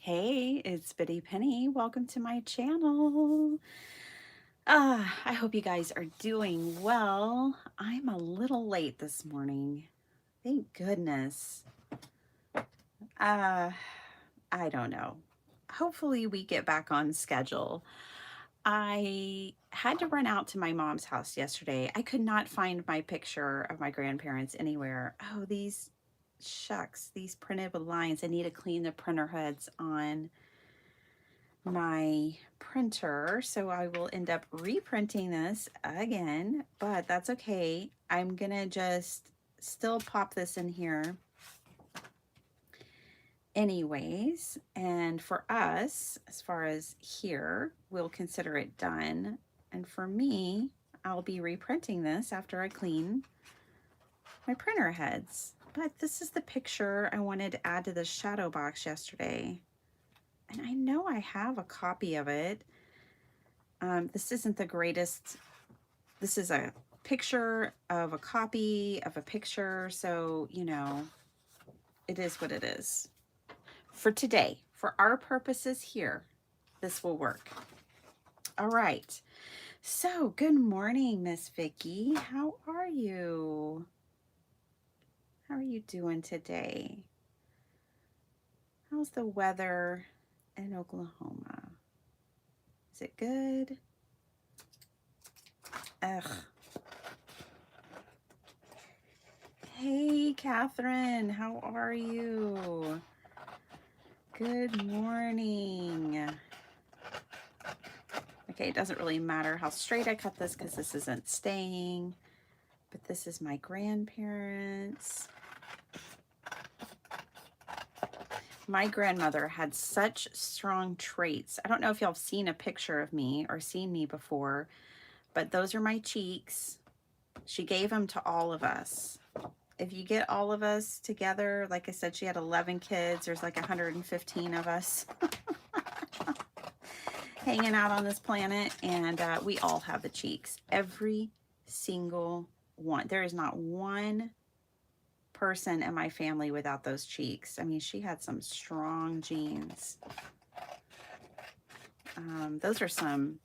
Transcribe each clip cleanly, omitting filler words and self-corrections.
Hey, it's Bitty Penny. Welcome to my channel. I hope you guys are doing well. I'm a little late this morning. Thank goodness. Uh, I don't know. Hopefully we get back on schedule. I had to run out to my mom's house yesterday. I could not find my picture of my grandparents anywhere. Oh, these shucks, these printed with lines. I need to clean the printer heads on my printer, so I will end up reprinting this again, but that's okay. I'm gonna just still pop this in here anyways, and for us, as far as here, we'll consider it done, and for me, I'll be reprinting this after I clean my printer heads. But this is the picture I wanted to add to the shadow box yesterday, and I know I have a copy of it. This isn't the greatest. This is a picture of a copy of a picture. So, it is what it is. For today, for our purposes here, this will work. All right. So, good morning, Miss Vicky. How are you? How are you doing today? How's the weather in Oklahoma? Is it good? Ugh. Hey, Catherine, how are you? Good morning. Okay, it doesn't really matter how straight I cut this because this isn't staying, but this is my grandparents. My grandmother had such strong traits. I don't know if y'all have seen a picture of me or seen me before, but those are my cheeks. She gave them to all of us. If you get all of us together, like I said, she had 11 kids. There's like 115 of us hanging out on this planet, and we all have the cheeks. Every single one. There is not one person in my family without those cheeks. I mean, she had some strong genes. Those are some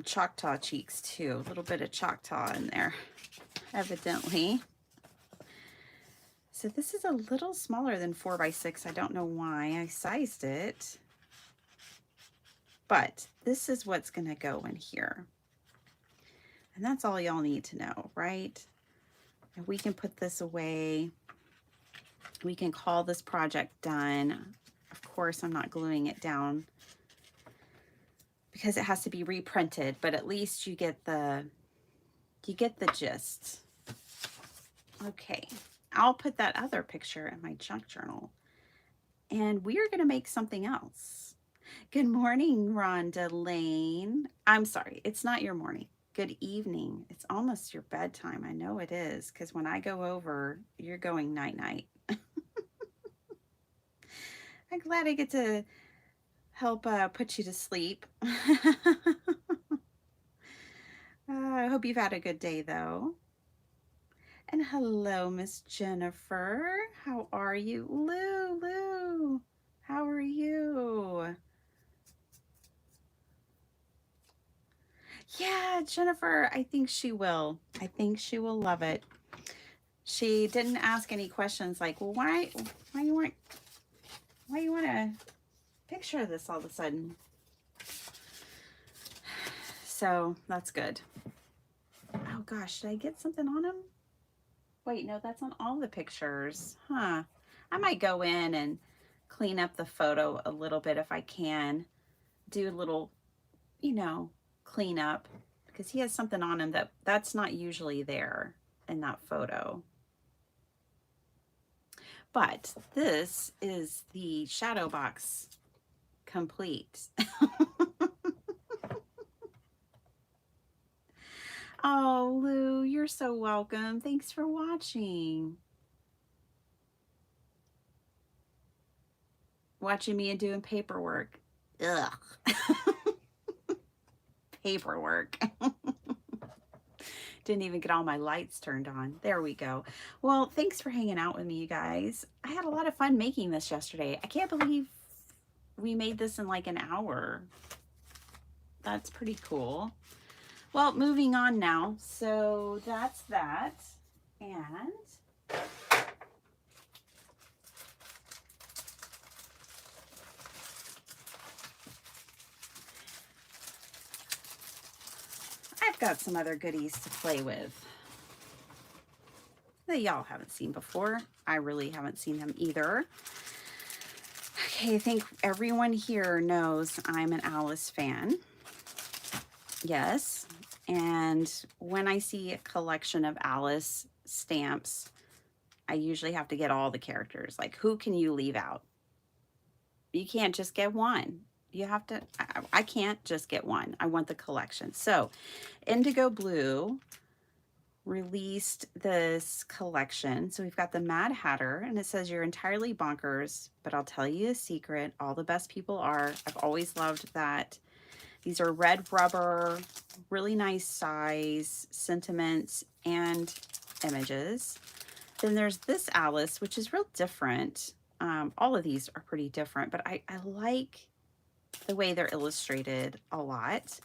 Choctaw cheeks too. A little bit of Choctaw in there, evidently. So this is a little smaller than 4x6. I don't know why I sized it, but this is what's going to go in here. And that's all y'all need to know, right? And we can put this away. We can call this project done. Of course, I'm not gluing it down because it has to be reprinted, but at least you get the gist. Okay. I'll put that other picture in my junk journal, and we are going to make something else. Good morning, Rhonda Lane. I'm sorry, it's not your morning. Good evening. It's almost your bedtime. I know it is, because when I go over, you're going night-night. I'm glad I get to help put you to sleep. I hope you've had a good day, though. And hello, Miss Jennifer. How are you? Lou, how are you? Yeah, Jennifer, I think she will. I think she will love it. She didn't ask any questions like, well, why you want to picture this all of a sudden? So that's good. Oh gosh, did I get something on him? Wait, no, that's on all the pictures. Huh. I might go in and clean up the photo a little bit if I can. Do a little, clean up, because he has something on him that's not usually there in that photo. But this is the shadow box complete. Oh, Lou, you're so welcome. Thanks for watching. Watching me and doing paperwork. Ugh. Paperwork. Didn't even get all my lights turned on. There we go. Well, thanks for hanging out with me, you guys. I had a lot of fun making this yesterday. I can't believe we made this in like an hour. That's pretty cool. Well, moving on now. So that's that. And I've got some other goodies to play with that y'all haven't seen before. I really haven't seen them either. Okay, I think everyone here knows I'm an Alice fan. Yes. And when I see a collection of Alice stamps, I usually have to get all the characters. Like, who can you leave out? You can't just get one. You have to, I can't just get one. I want the collection. So Indigo Blue released this collection. So we've got the Mad Hatter, and it says you're entirely bonkers, but I'll tell you a secret. All the best people are. I've always loved that. These are red rubber, really nice size, sentiments, and images. Then there's this Alice, which is real different. All of these are pretty different, but I like the way they're illustrated a lot.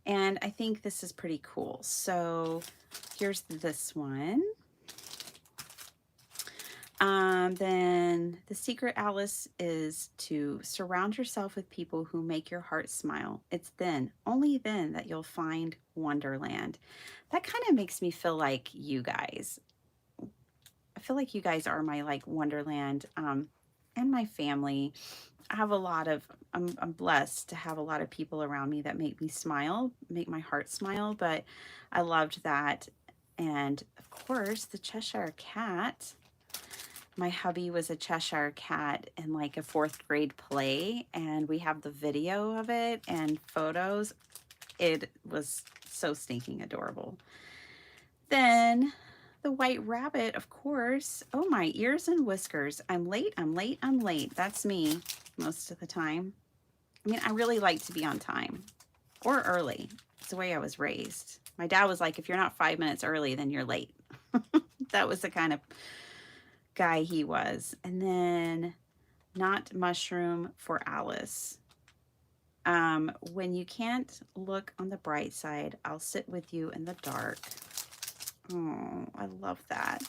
And I think this is pretty cool. So here's this one. Then the secret, Alice, is to surround yourself with people who make your heart smile. It's then, only then, that you'll find Wonderland. That kind of makes me feel like you guys. I feel like you guys are my like Wonderland, and my family. I have a lot of, I'm blessed to have a lot of people around me that make me smile, make my heart smile, but I loved that. And of course, the Cheshire Cat. My hubby was a Cheshire Cat in like a 4th grade play, and we have the video of it and photos. It was so stinking adorable. Then the White Rabbit, of course. Oh, my ears and whiskers. I'm late, I'm late, I'm late. That's me most of the time. I mean, I really like to be on time or early. It's the way I was raised. My dad was like, if you're not 5 minutes early, then you're late. That was the kind of guy he was. And then Not Mushroom for Alice. When you can't look on the bright side, I'll sit with you in the dark. Oh, I love that.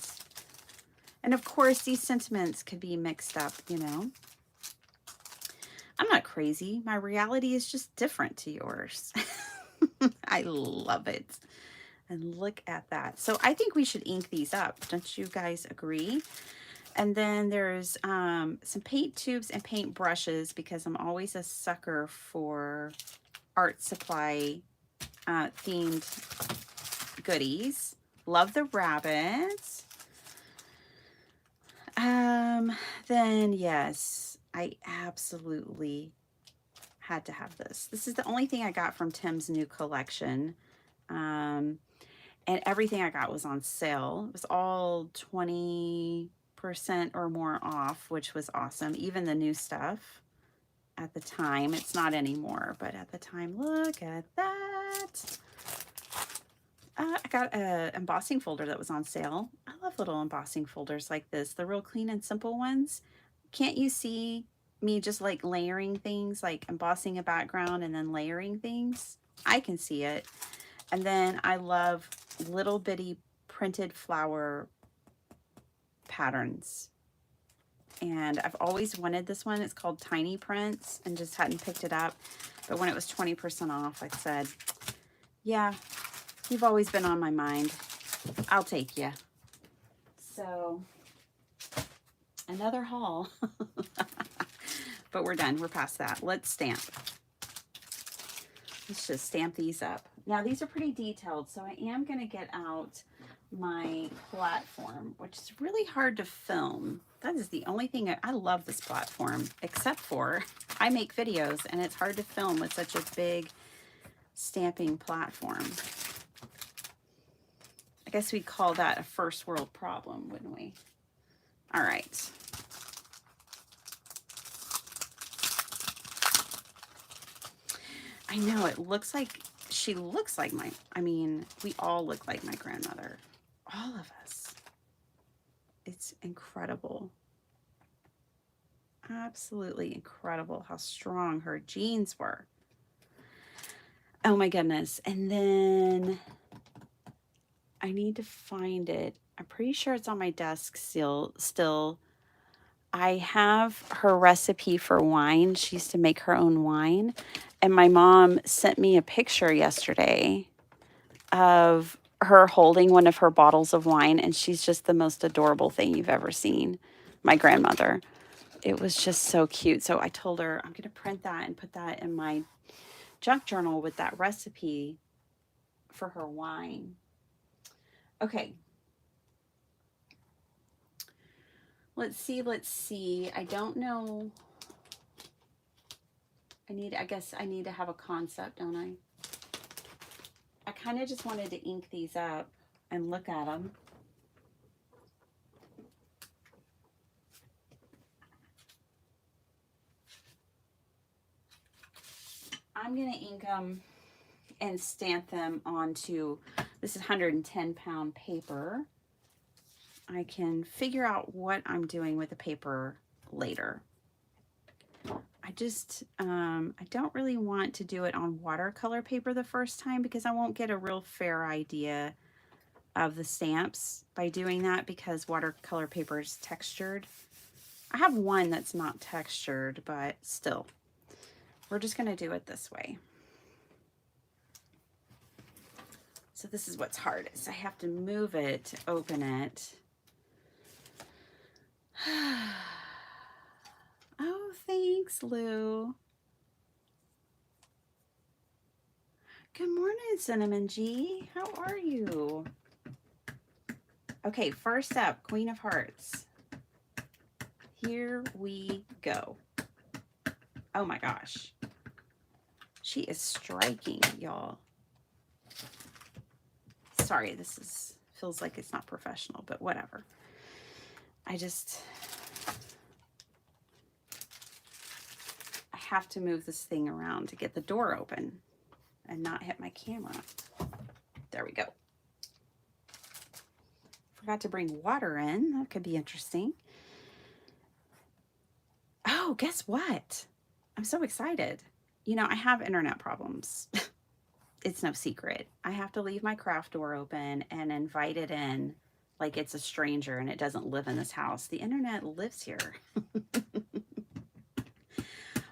And of course, these sentiments could be mixed up, you know. I'm not crazy. My reality is just different to yours. I love it. And look at that. So I think we should ink these up. Don't you guys agree? And then there's some paint tubes and paint brushes, because I'm always a sucker for art supply themed goodies. Love the rabbits. Then yes, I absolutely had to have this. This is the only thing I got from Tim's new collection. And everything I got was on sale. It was all 20% or more off, which was awesome. Even the new stuff at the time. It's not anymore, but at the time, look at that. I got an embossing folder that was on sale. I love little embossing folders like this, the real clean and simple ones. Can't you see me just like layering things, like embossing a background and then layering things? I can see it. And then I love little bitty printed flower patterns. And I've always wanted this one. It's called Tiny Prints, and just hadn't picked it up. But when it was 20% off, I said, yeah, you've always been on my mind. I'll take you. So another haul. But we're done. We're past that. Let's stamp. Let's just stamp these up. Now, these are pretty detailed, so I am going to get out my platform, which is really hard to film. That is the only thing. I love this platform, except for I make videos, and it's hard to film with such a big stamping platform. I guess we'd call that a first world problem, wouldn't we? All right. I know, it looks like, she looks like my, I mean, we all look like my grandmother. All of us. It's incredible. absolutely incredible how strong her genes were. Oh my goodness. And then I need to find it. I'm pretty sure it's on my desk still. I have her recipe for wine. She used to make her own wine. And my mom sent me a picture yesterday of her holding one of her bottles of wine, and she's just the most adorable thing you've ever seen. My grandmother. It was just so cute. So I told her I'm going to print that and put that in my junk journal with that recipe for her wine. Okay. Let's see. I don't know. I guess I need to have a concept, don't I? I kind of just wanted to ink these up and look at them. I'm going to ink them and stamp them onto, this is 110-pound paper. I can figure out what I'm doing with the paper later. I don't really want to do it on watercolor paper the first time because I won't get a real fair idea of the stamps by doing that because watercolor paper is textured. I have one that's not textured, but still, we're just going to do it this way. So this is what's hard is I have to move it to open it. Oh, thanks, Lou. Good morning, Cinnamon G. How are you? Okay, first up, Queen of Hearts. Here we go. Oh my gosh. She is striking, y'all. Sorry, feels like it's not professional, but whatever. I have to move this thing around to get the door open and not hit my camera. There we go. Forgot to bring water in. That could be interesting. Oh, guess what? I'm so excited. You know, I have internet problems. It's no secret. I have to leave my craft door open and invite it in like it's a stranger and it doesn't live in this house. The internet lives here.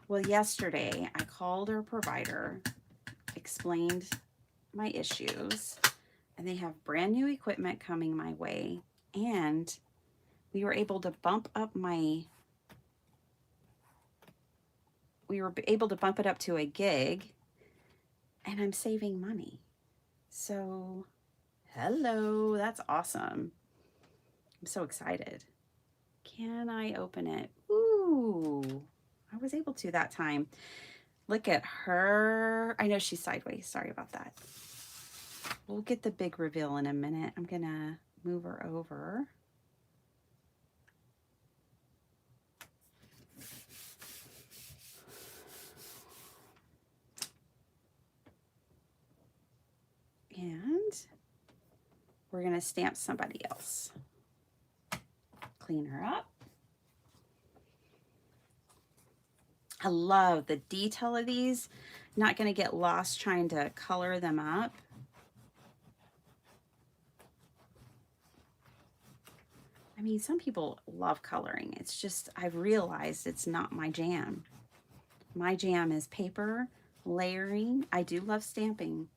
Well, yesterday I called our provider, explained my issues, and they have brand new equipment coming my way, and we were able to bump it up to a gig, and I'm saving money. So, hello, that's awesome. I'm so excited. Can I open it? Ooh, I was able to that time. Look at her. I know she's sideways. Sorry about that. We'll get the big reveal in a minute. I'm going to move her over. And we're going to stamp somebody else. Clean her up. I love the detail of these. Not going to get lost trying to color them up. I mean, some people love coloring. It's just, I've realized it's not my jam. My jam is paper, layering. I do love stamping.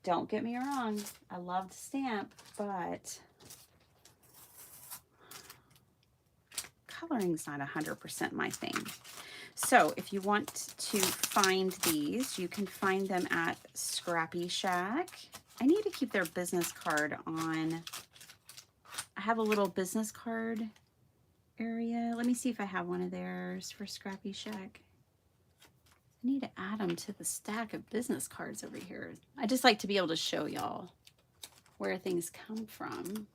Don't get me wrong. I love to stamp, but coloring's not 100% my thing. So if you want to find these, you can find them at Scrappy Shack. I need to keep their business card on. I have a little business card area. Let me see if I have one of theirs for Scrappy Shack. I need to add them to the stack of business cards over here. I just like to be able to show y'all where things come from.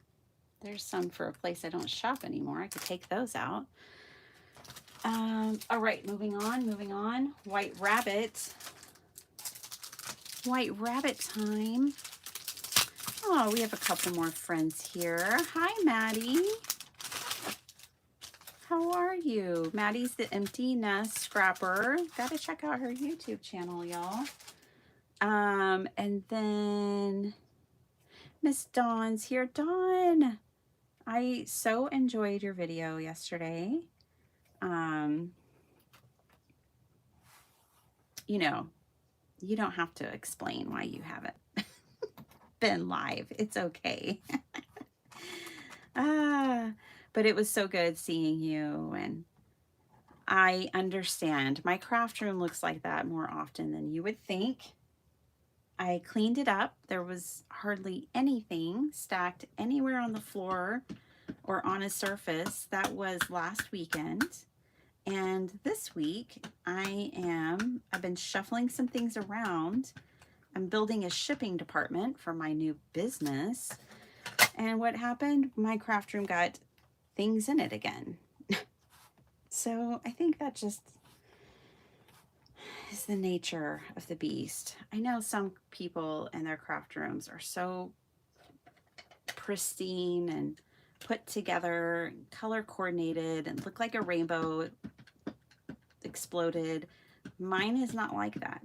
There's some for a place I don't shop anymore. I could take those out. All right, moving on. White Rabbit. White Rabbit time. Oh, we have a couple more friends here. Hi, Maddie. how are you? Maddie's the Empty Nest Scrapper. Gotta check out her YouTube channel, y'all. And then Miss Dawn's here. Dawn, I so enjoyed your video yesterday. You know, you don't have to explain why you haven't been live. It's okay. But it was so good seeing you, and I understand. My craft room looks like that more often than you would think. I cleaned it up. There was hardly anything stacked anywhere on the floor or on a surface. That was last weekend. And this week I've been shuffling some things around. I'm building a shipping department for my new business. And what happened? My craft room got things in it again. So I think that just is the nature of the beast. I know some people in their craft rooms are so pristine and put together, color coordinated, and look like a rainbow exploded. Mine is not like that.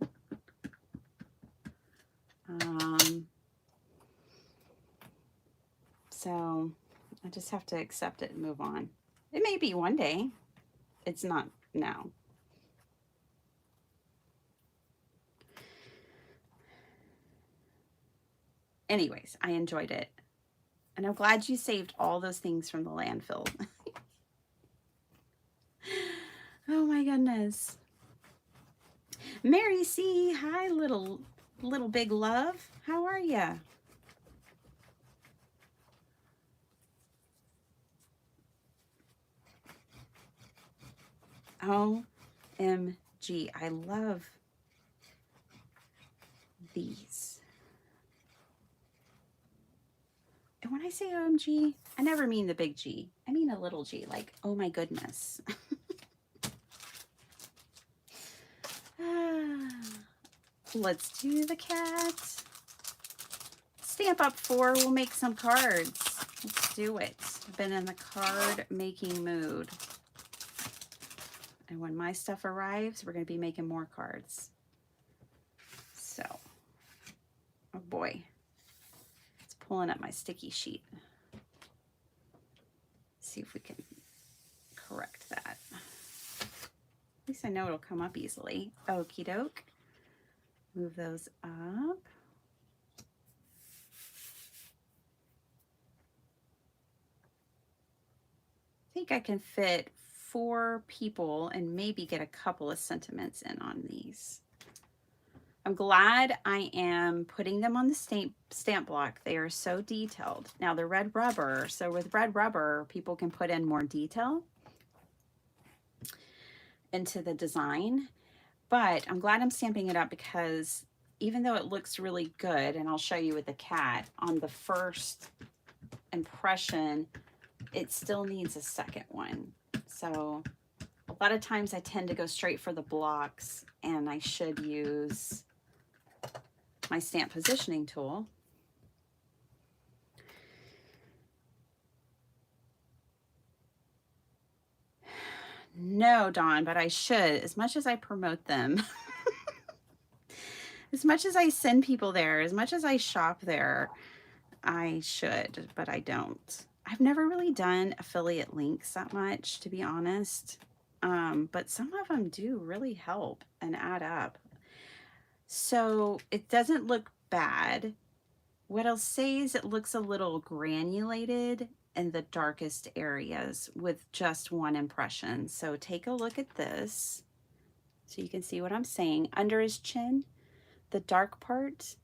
So I just have to accept it and move on. It may be one day. It's not now. Anyways, I enjoyed it. And I'm glad you saved all those things from the landfill. Oh my goodness. Mary C, hi little big love. How are ya? OMG, I love these. And when I say OMG, I never mean the big G. I mean a little g, like, oh my goodness. Let's do the cat. Stamp up 4, we'll make some cards. Let's do it. I've been in the card making mood. And when my stuff arrives, we're going to be making more cards. So, oh boy. It's pulling up my sticky sheet. See if we can correct that. At least I know it'll come up easily. Okie doke. Move those up. I think I can fit 4 people and maybe get a couple of sentiments in on these. I'm glad I am putting them on the stamp block. They are so detailed. Now they're red rubber, so with red rubber, people can put in more detail into the design. But I'm glad I'm stamping it up because even though it looks really good, and I'll show you with the cat, on the first impression, it still needs a second one. So a lot of times I tend to go straight for the blocks, and I should use my stamp positioning tool. No, Dawn, but I should, as much as I promote them. As much as I send people there, as much as I shop there, I should, but I don't. I've never really done affiliate links that much, to be honest. But some of them do really help and add up. So it doesn't look bad. What I'll say is it looks a little granulated in the darkest areas with just one impression. So take a look at this so you can see what I'm saying. Under his chin, the dark part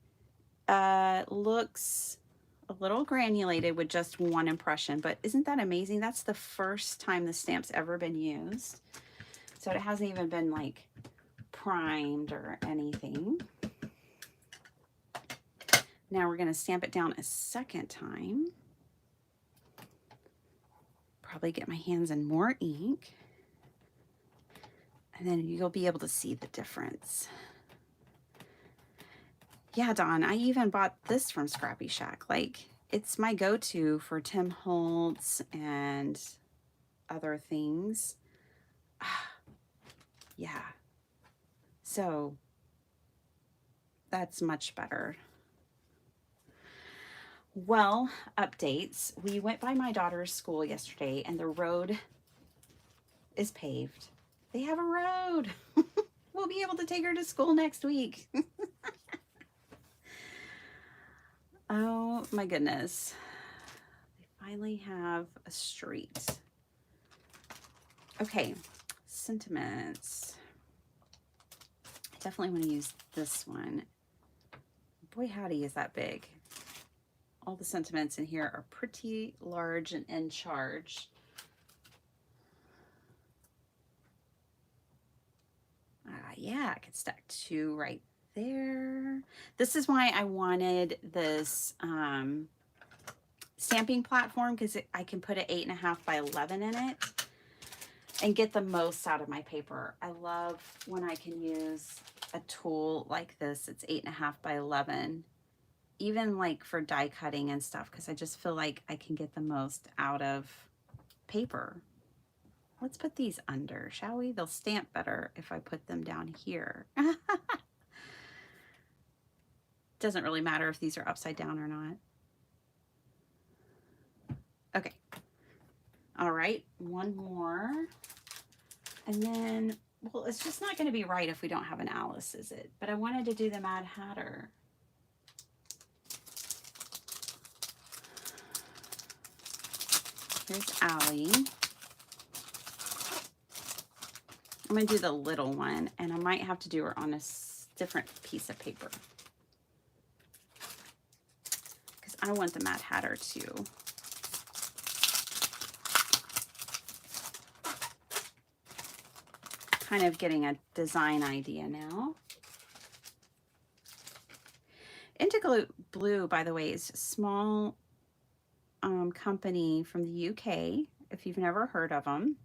looks a little granulated with just one impression, but isn't that amazing? That's the first time the stamp's ever been used. So it hasn't even been like primed or anything. Now we're going to stamp it down a second time. Probably get my hands in more ink. And then you'll be able to see the difference. Yeah, Dawn, I even bought this from Scrappy Shack. Like, it's my go-to for Tim Holtz and other things. Yeah. So that's much better. Well, updates. We went by my daughter's school yesterday and the road is paved. They have a road. We'll be able to take her to school next week. Oh my goodness. They finally have a street. Okay, sentiments. I definitely want to use this one. Boy, howdy, is that big. All the sentiments in here are pretty large and in charge. Yeah, I could stack 2 right there. This is why I wanted this stamping platform, because I can put an 8.5 by 11 in it and get the most out of my paper. I love when I can use a tool like this. It's 8.5 by 11, even like for die cutting and stuff, because I just feel like I can get the most out of paper. Let's put these under, shall we? They'll stamp better if I put them down here. Doesn't really matter if these are upside down or not. Okay. All right, one more. And then, well, it's just not going to be right if we don't have an Alice, is it? But I wanted to do the Mad Hatter. Here's Allie. I'm going to do the little one, and I might have to do her on a different piece of paper, because I want the Mad Hatter too. Kind of getting a design idea now. Indigo Blue, by the way, is a small company from the UK, if you've never heard of them.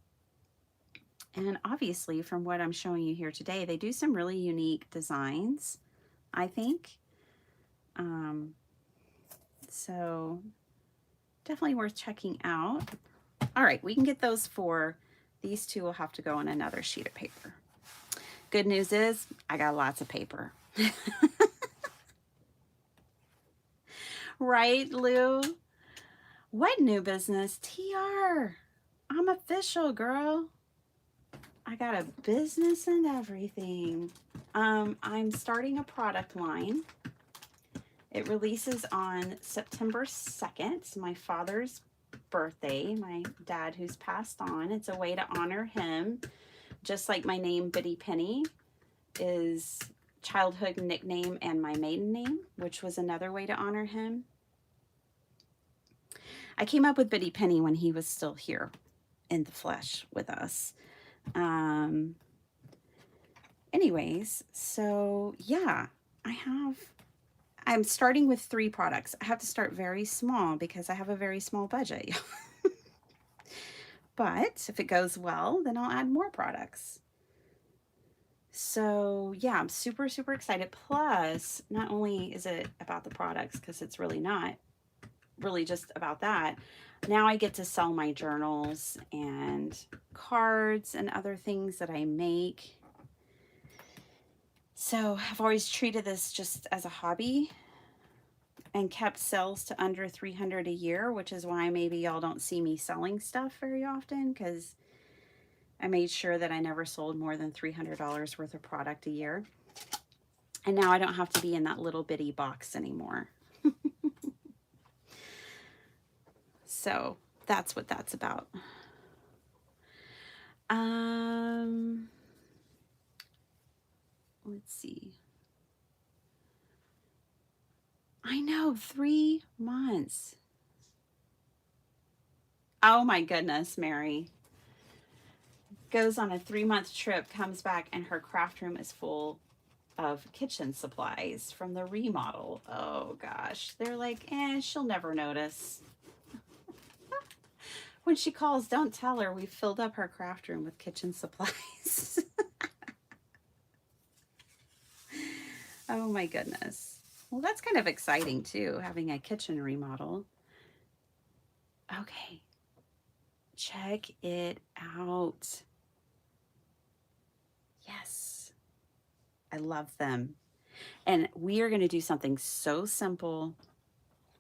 And obviously, from what I'm showing you here today, they do some really unique designs, I think. So definitely worth checking out. All right, we can get those 4. These 2 will have to go on another sheet of paper. Good news is I got lots of paper. Right, Lou? What new business? TR. I'm official, girl. I got a business and everything. I'm starting a product line. It releases on September 2nd. It's my father's birthday, my dad who's passed on. It's a way to honor him, just like my name, Bitty Penny, is childhood nickname and my maiden name, which was another way to honor him. I came up with Bitty Penny when he was still here in the flesh with us. Anyways, so yeah, I'm starting with 3 products. I have to start very small because I have a very small budget. But if it goes well, then I'll add more products. So yeah, I'm super, super excited. Plus, not only is it about the products, because it's really not really just about that, now I get to sell my journals and cards and other things that I make. So I've always treated this just as a hobby and kept sales to under 300 a year, which is why maybe y'all don't see me selling stuff very often, because I made sure that I never sold more than $300 worth of product a year. And now I don't have to be in that little bitty box anymore. So that's what that's about. Let's see. I know, 3 months. Oh my goodness, Mary. Goes on a 3-month trip, comes back, and her craft room is full of kitchen supplies from the remodel. Oh gosh. They're like, she'll never notice. When she calls, don't tell her we filled up her craft room with kitchen supplies. Oh my goodness. Well, that's kind of exciting too, having a kitchen remodel. Okay. Check it out. Yes, I love them. And we are going to do something so simple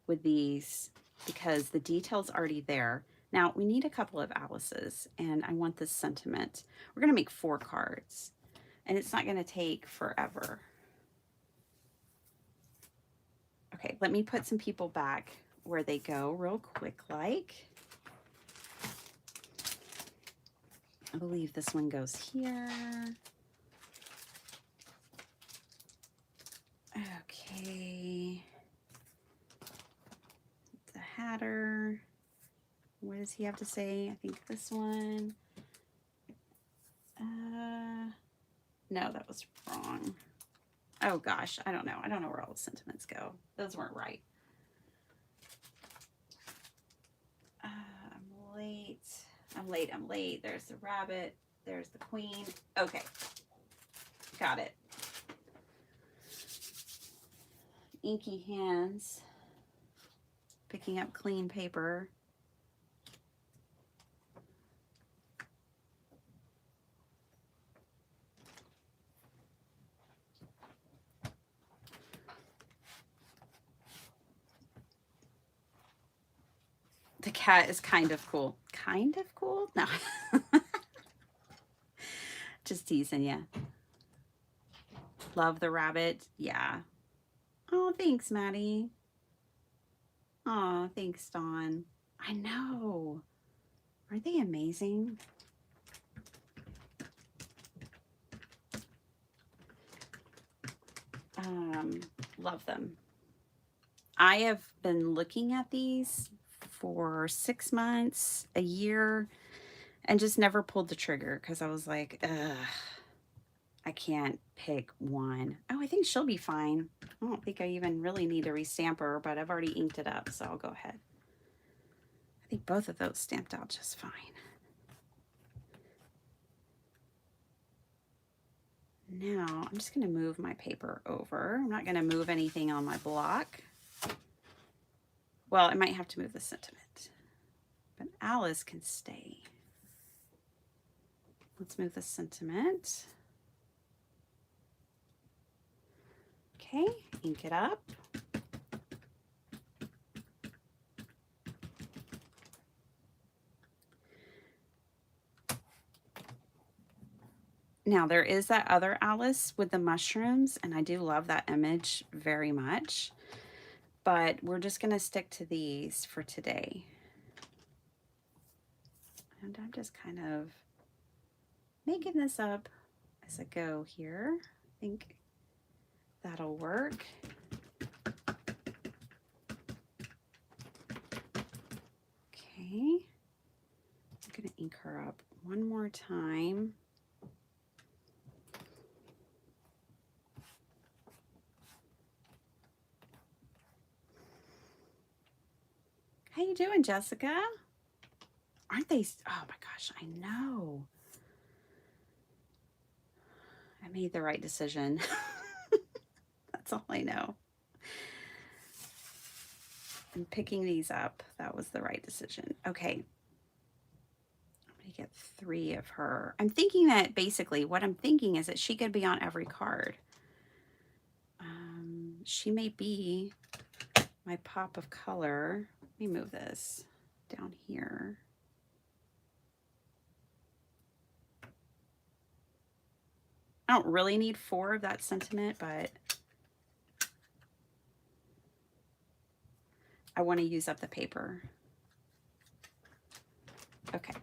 with these because the detail's already there. Now we need a couple of Alice's and I want this sentiment. We're going to make 4 cards and it's not going to take forever. Okay, let me put some people back where they go real quick like. I believe this one goes here. Okay. The Hatter. What does he have to say? I think this one. No, that was wrong. Oh gosh, I don't know. I don't know where all the sentiments go. Those weren't right. I'm late. I'm late. There's the rabbit. There's the queen. Okay. Got it. Inky hands. Picking up clean paper. The cat is kind of cool. Kind of cool? No. Just teasing you. Love the rabbit. Yeah. Oh, thanks, Maddie. Oh, thanks, Dawn. I know. Aren't they amazing? Love them. I have been looking at these for 6 months, a year, and just never pulled the trigger because I was like, ugh, I can't pick one. Oh, I think she'll be fine. I don't think I even really need to restamp her, but I've already inked it up, so I'll go ahead. I think both of those stamped out just fine. Now, I'm just going to move my paper over. I'm not going to move anything on my block. Well, I might have to move the sentiment, but Alice can stay. Let's move the sentiment. Okay, ink it up. Now there is that other Alice with the mushrooms, and I do love that image very much, but we're just going to stick to these for today. And I'm just kind of making this up as I go here. I think that'll work. Okay, I'm going to ink her up one more time. How you doing, Jessica? Aren't they? Oh my gosh, I know. I made the right decision. That's all I know. And picking these up, that was the right decision. Okay. I'm going to get 3 of her. I'm thinking that basically what I'm thinking is that she could be on every card. She may be my pop of color. Let me move this down here. I don't really need 4 of that sentiment, but I want to use up the paper. Okay.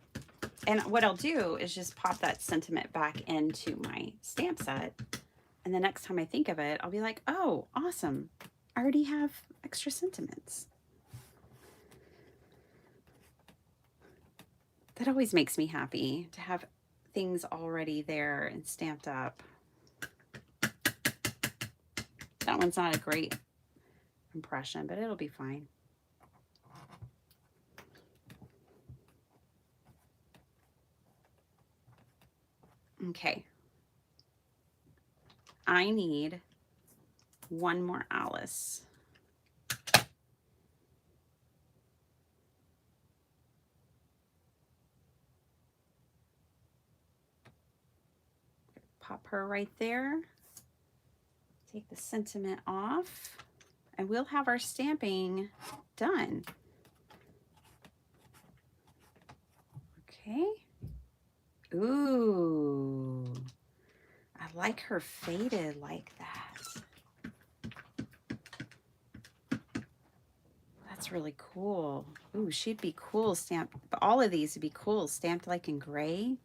And what I'll do is just pop that sentiment back into my stamp set. And the next time I think of it, I'll be like, oh, awesome. I already have extra sentiments. That always makes me happy to have things already there and stamped up. That one's not a great impression, but it'll be fine. Okay. I need one more Alice. Pop her right there. Take the sentiment off, and we'll have our stamping done. Okay. Ooh, I like her faded like that. That's really cool. Ooh, she'd be cool stamped. But all of these would be cool stamped like in gray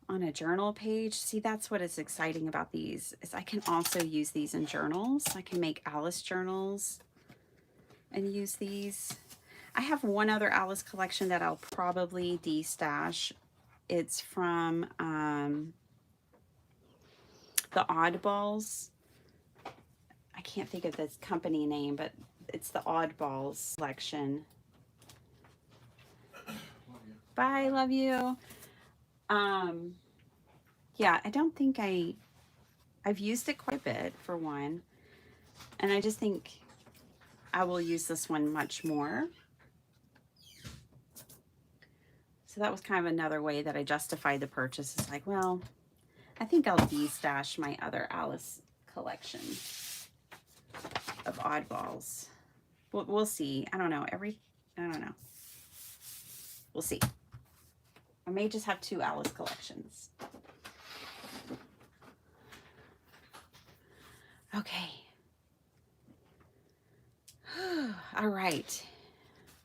on a journal page. See, that's what is exciting about these, is I can also use these in journals. I can make Alice journals and use these. I have one other Alice collection that I'll probably de-stash. It's from the Oddballs. I can't think of this company name, but it's the Oddballs collection. Bye, love you. Yeah, I don't think I've used it quite a bit, for one, and I just think I will use this one much more. So that was kind of another way that I justified the purchase. It's like, well, I think I'll de-stash my other Alice collection of oddballs. We'll see. I don't know. I don't know. We'll see. I may just have two Alice collections. Okay. All right.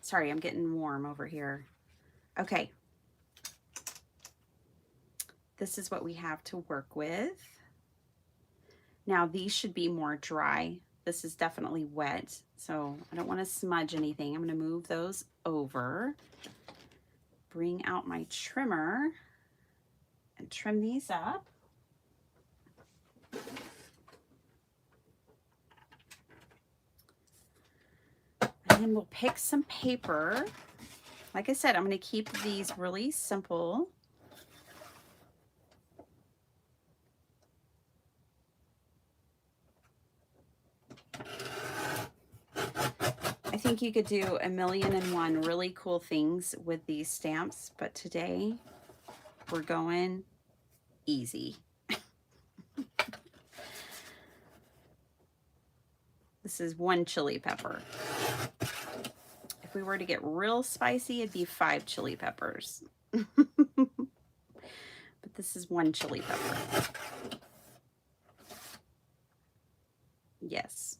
Sorry, I'm getting warm over here. Okay. This is what we have to work with. Now these should be more dry. This is definitely wet, so I don't want to smudge anything. I'm going to move those over. Bring out my trimmer and trim these up. And then we'll pick some paper. Like I said, I'm going to keep these really simple. I think you could do 1,000,001 really cool things with these stamps, but today we're going easy. This is 1 chili pepper. If we were to get real spicy, it'd be 5 chili peppers. But this is 1 chili pepper. Yes.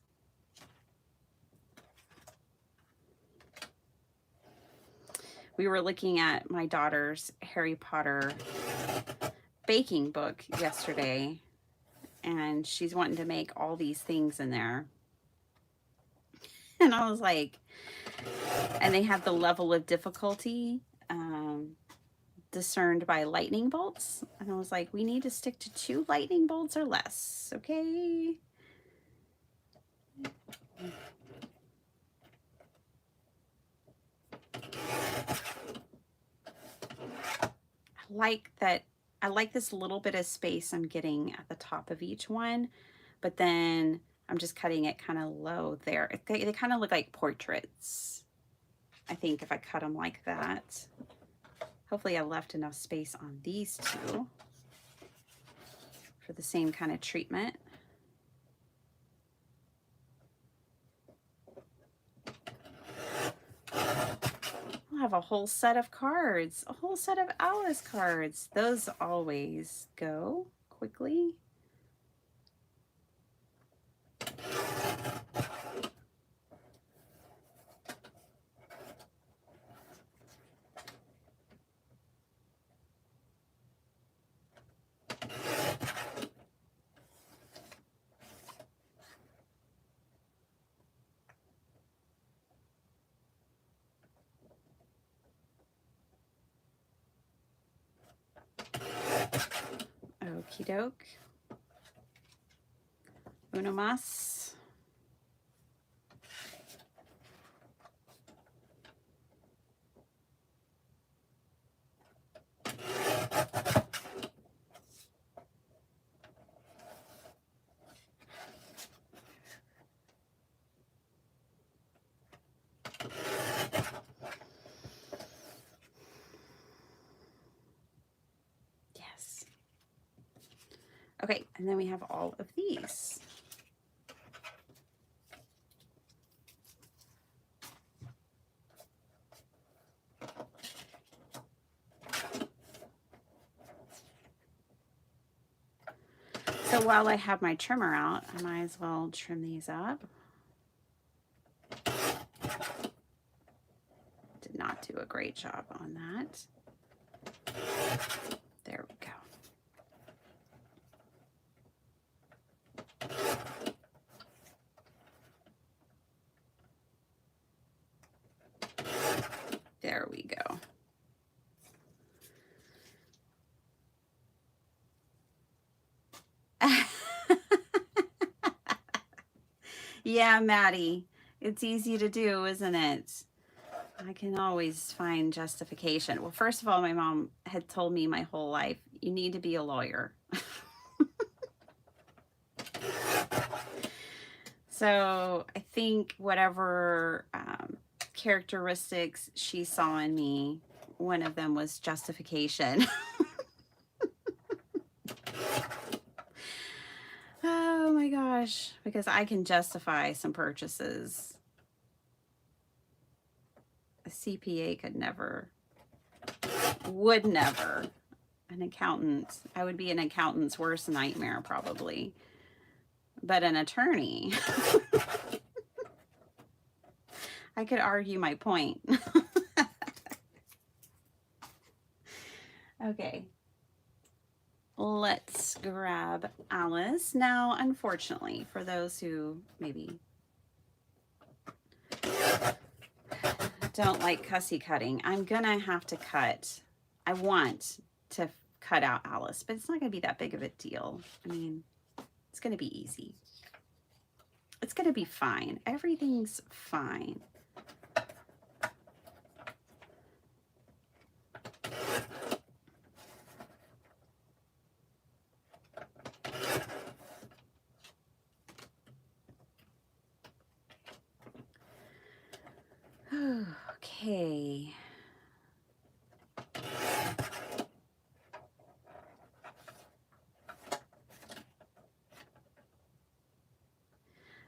We were looking at my daughter's Harry Potter baking book yesterday, and she's wanting to make all these things in there. And I was like, and they had the level of difficulty discerned by lightning bolts. And I was like, we need to stick to 2 lightning bolts or less, okay? I like this little bit of space I'm getting at the top of each one, but then I'm just cutting it kind of low there. They kind of look like portraits, I think, if I cut them like that. Hopefully I left enough space on these two for the same kind of treatment. I'll have a whole set of cards, a whole set of Alice cards. Those always go quickly. Okie doke. Uno mas. Yes. Okay, and then we have all of these. So while I have my trimmer out, I might as well trim these up. Did not do a great job on that. There we go. There we go. Yeah, Maddie, it's easy to do, isn't it? I can always find justification. Well, first of all, my mom had told me my whole life, you need to be a lawyer. So I think whatever characteristics she saw in me, one of them was justification. Oh my gosh, because I can justify some purchases. A CPA could never, would never. An accountant, I would be an accountant's worst nightmare probably. But an attorney, I could argue my point. Okay, let's grab Alice. Now, unfortunately, for those who maybe don't like cussy cutting, I'm gonna have to cut. I want to cut out Alice, but it's not gonna be that big of a deal. I mean, it's gonna be easy. It's gonna be fine. Everything's fine. Okay.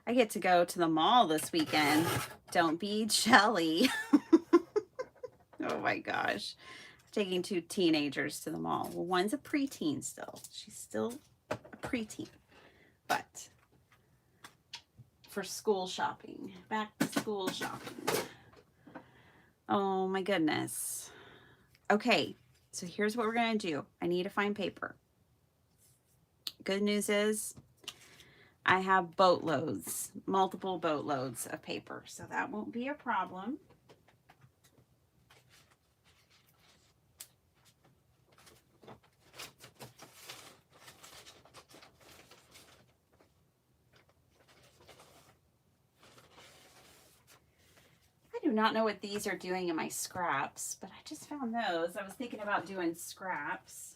I get to go to the mall this weekend. Don't be jelly. Oh my gosh. Taking 2 teenagers to the mall. Well, one's a preteen still. She's still a preteen. But for school shopping. Back to school shopping. Oh my goodness. Okay, so here's what we're going to do. I need to find paper. Good news is I have boatloads, multiple boatloads of paper, so that won't be a problem. I do not know what these are doing in my scraps, but I just found those. I was thinking about doing scraps.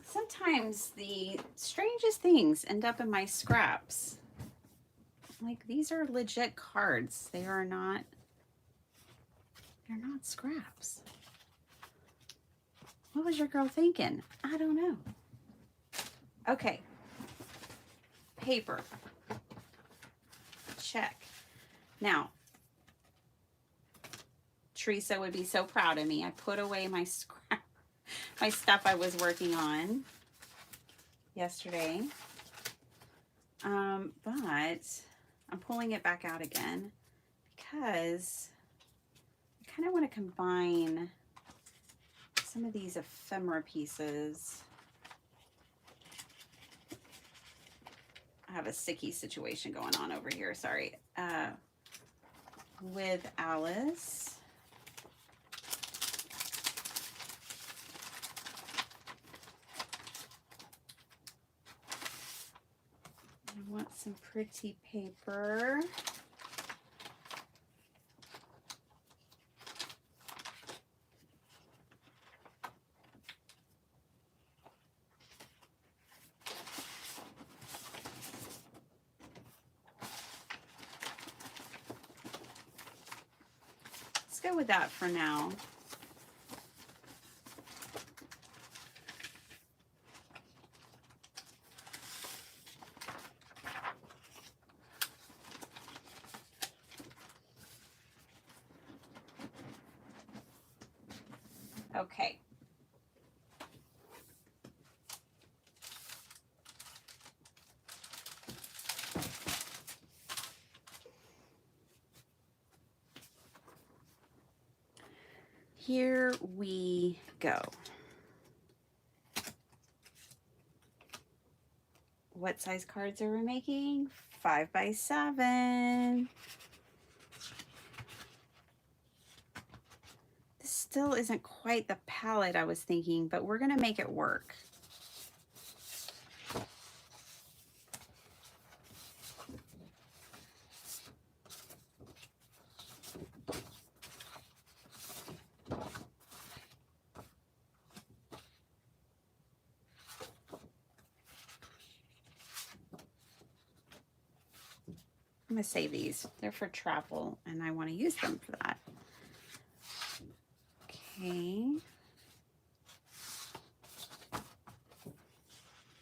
Sometimes the strangest things end up in my scraps. Like, these are legit cards. They're not scraps. What was your girl thinking? I don't know. Okay. Paper. Check. Now, Teresa would be so proud of me. I put away my scrap, my stuff I was working on yesterday. But I'm pulling it back out again because I kind of want to combine some of these ephemera pieces. I have a sticky situation going on over here, sorry. With Alice. I want some pretty paper. go with that for now. Okay. Here we go. What size cards are we making? 5 by 7. This still isn't quite the palette I was thinking, but we're gonna make it work. I'm gonna save these. They're for travel and I want to use them for that. Okay.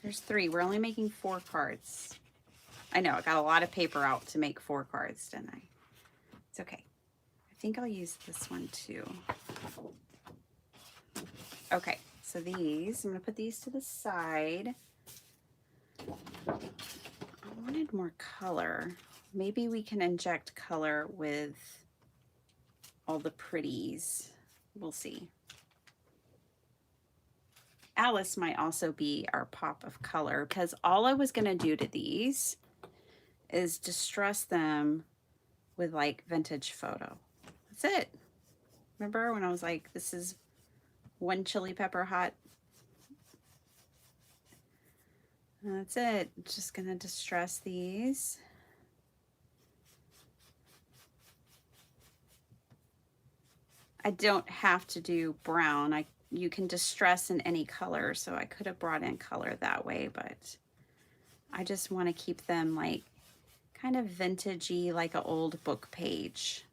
There's 3. We're only making 4 cards. I know, I got a lot of paper out to make 4 cards, didn't I? It's okay. I think I'll use this one too. Okay, so these, I'm gonna put these to the side. I wanted more color. Maybe we can inject color with all the pretties. We'll see. Alice might also be our pop of color because all I was going to do to these is distress them with like vintage photo. That's it. Remember when I was like, this is one chili pepper hot? That's it. Just going to distress these. I don't have to do brown. You can distress in any color, so I could have brought in color that way, but I just want to keep them like kind of vintagey, like an old book page.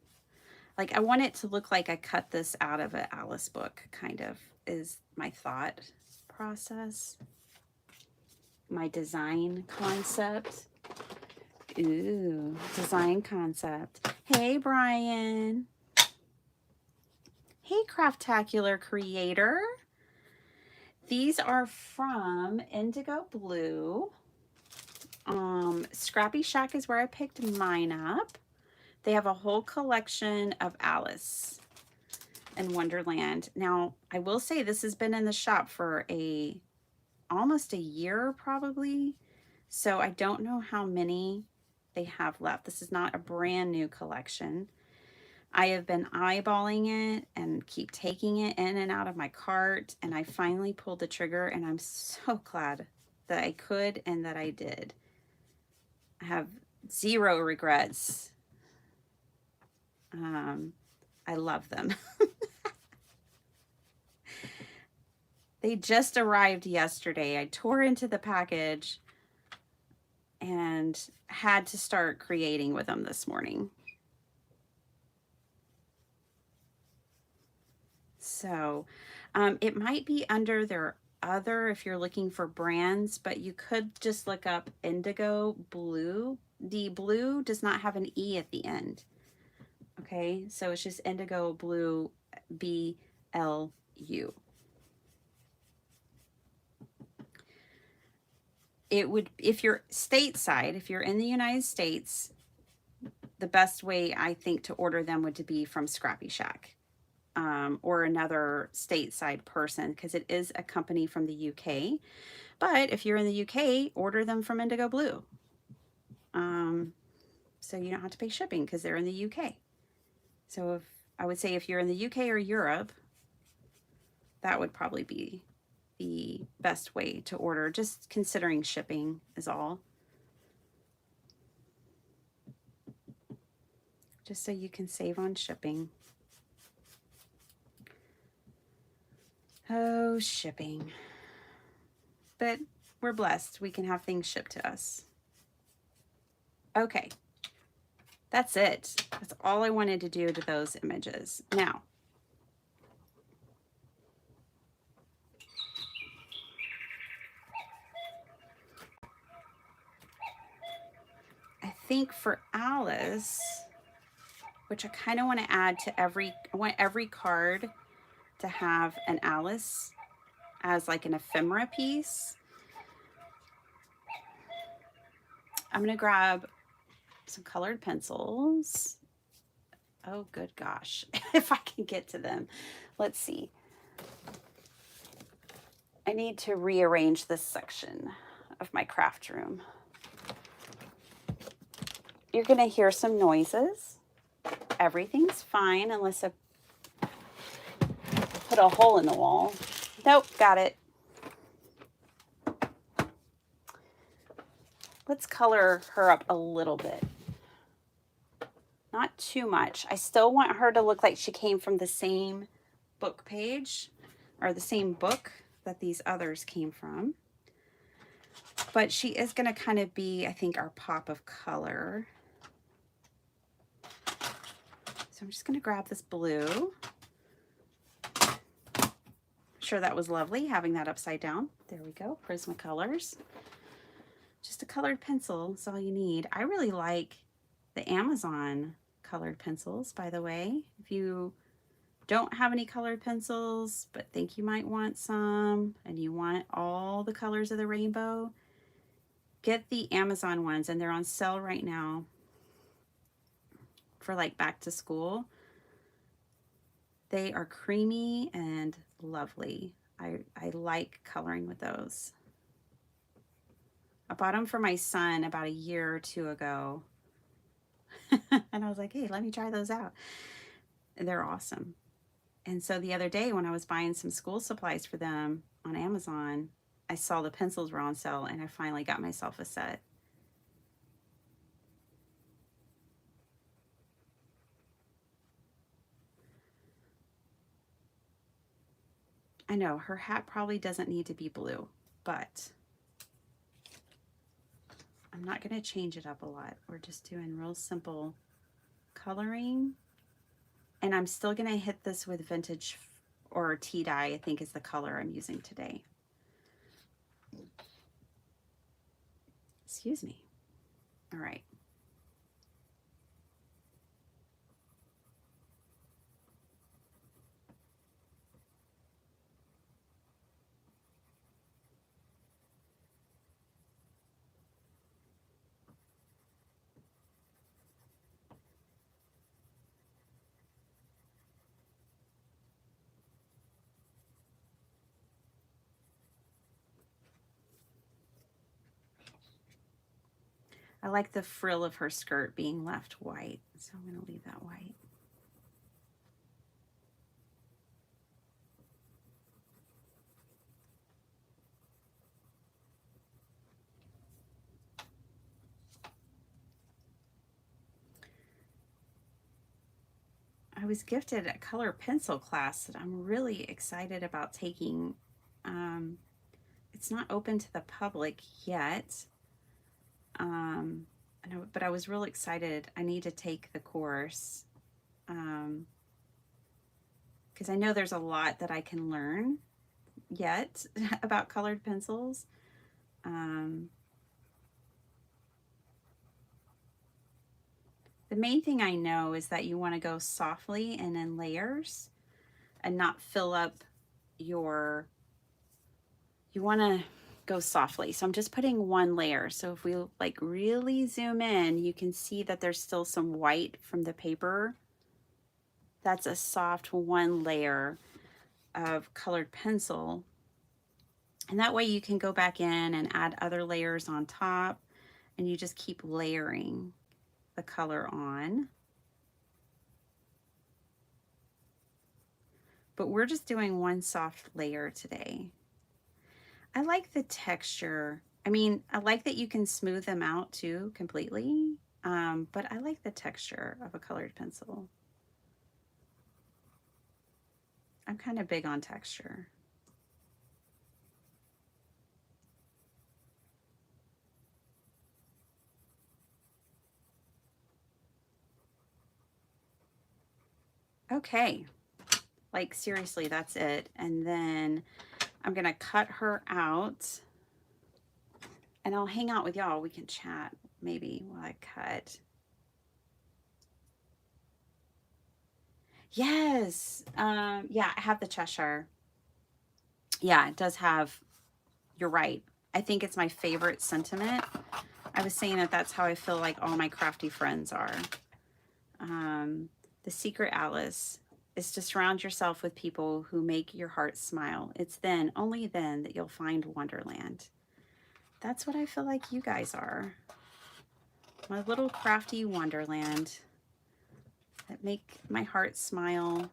Like I want it to look like I cut this out of an Alice book, kind of is my thought process. My design concept. Ooh, design concept. Hey, Brian. Hey, Craftacular Creator. These are from Indigo Blue. Scrappy Shack is where I picked mine up. They have a whole collection of Alice and Wonderland. Now, I will say this has been in the shop for almost a year probably. So I don't know how many they have left. This is not a brand new collection. I have been eyeballing it and keep taking it in and out of my cart, and I finally pulled the trigger, and I'm so glad that I could and that I did. I have 0 regrets. I love them. They just arrived yesterday. I tore into the package and had to start creating with them this morning. So it might be under their other if you're looking for brands, but you could just look up Indigo Blue. The blue does not have an E at the end. Okay, so it's just Indigo Blue BLU. It would, if you're stateside, if you're in the United States, the best way I think to order them would be from Scrappy Shack. Or another stateside person, because it is a company from the UK. But if you're in the UK, order them from Indigo Blue. So you don't have to pay shipping because they're in the UK. So if I would say if you're in the UK or Europe, that would probably be the best way to order, just considering shipping is all. Just so you can save on shipping. Oh, shipping. But we're blessed. We can have things shipped to us. Okay. That's it. That's all I wanted to do to those images. Now, I think for Alice, which I kind of want to add to I want every card to have an Alice as like an ephemera piece. I'm going to grab some colored pencils. Oh, good gosh, if I can get to them. Let's see. I need to rearrange this section of my craft room. You're going to hear some noises. Everything's fine unless I put a hole in the wall. Nope, got it. Let's color her up a little bit. Not too much. I still want her to look like she came from the same book page or the same book that these others came from. But she is going to kind of be, I think, our pop of color. So I'm just going to grab this blue. Sure, that was lovely having that upside down. There we go, Prismacolors. Just a colored pencil is all you need. I really like the Amazon colored pencils, by the way. If you don't have any colored pencils but think you might want some and you want all the colors of the rainbow, get the Amazon ones, and they're on sale right now for like back to school. They are creamy and lovely. I like coloring with those. I bought them for my son about a year or two ago. And I was like, hey, let me try those out. They're awesome. And so the other day when I was buying some school supplies for them on Amazon, I saw the pencils were on sale and I finally got myself a set. I know her hat probably doesn't need to be blue, but I'm not going to change it up a lot. We're just doing real simple coloring. And I'm still going to hit this with vintage or tea dye, I think is the color I'm using today. Excuse me. All right. I like the frill of her skirt being left white, so I'm going to leave that white. I was gifted a color pencil class that I'm really excited about taking. It's not open to the public yet, but I was real excited. I need to take the course because I know there's a lot that I can learn yet about colored pencils. The main thing I know is that you want to go softly and in layers and not fill up you want to go softly. So I'm just putting one layer. So if we like really zoom in, you can see that there's still some white from the paper. That's a soft one layer of colored pencil. And that way you can go back in and add other layers on top, and you just keep layering the color on. But we're just doing one soft layer today. I like the texture. I mean, I like that you can smooth them out too completely, but I like the texture of a colored pencil. I'm kind of big on texture. Okay, like seriously, that's it. And then I'm gonna cut her out and I'll hang out with y'all. We can chat maybe while I cut. Yes. Yeah, I have the Cheshire. Yeah, it does have, you're right. I think it's my favorite sentiment. I was saying that that's how I feel like all my crafty friends are. The secret, Alice, is to surround yourself with people who make your heart smile. It's then, only then, that you'll find Wonderland. That's what I feel like you guys are. My little crafty Wonderland that make my heart smile.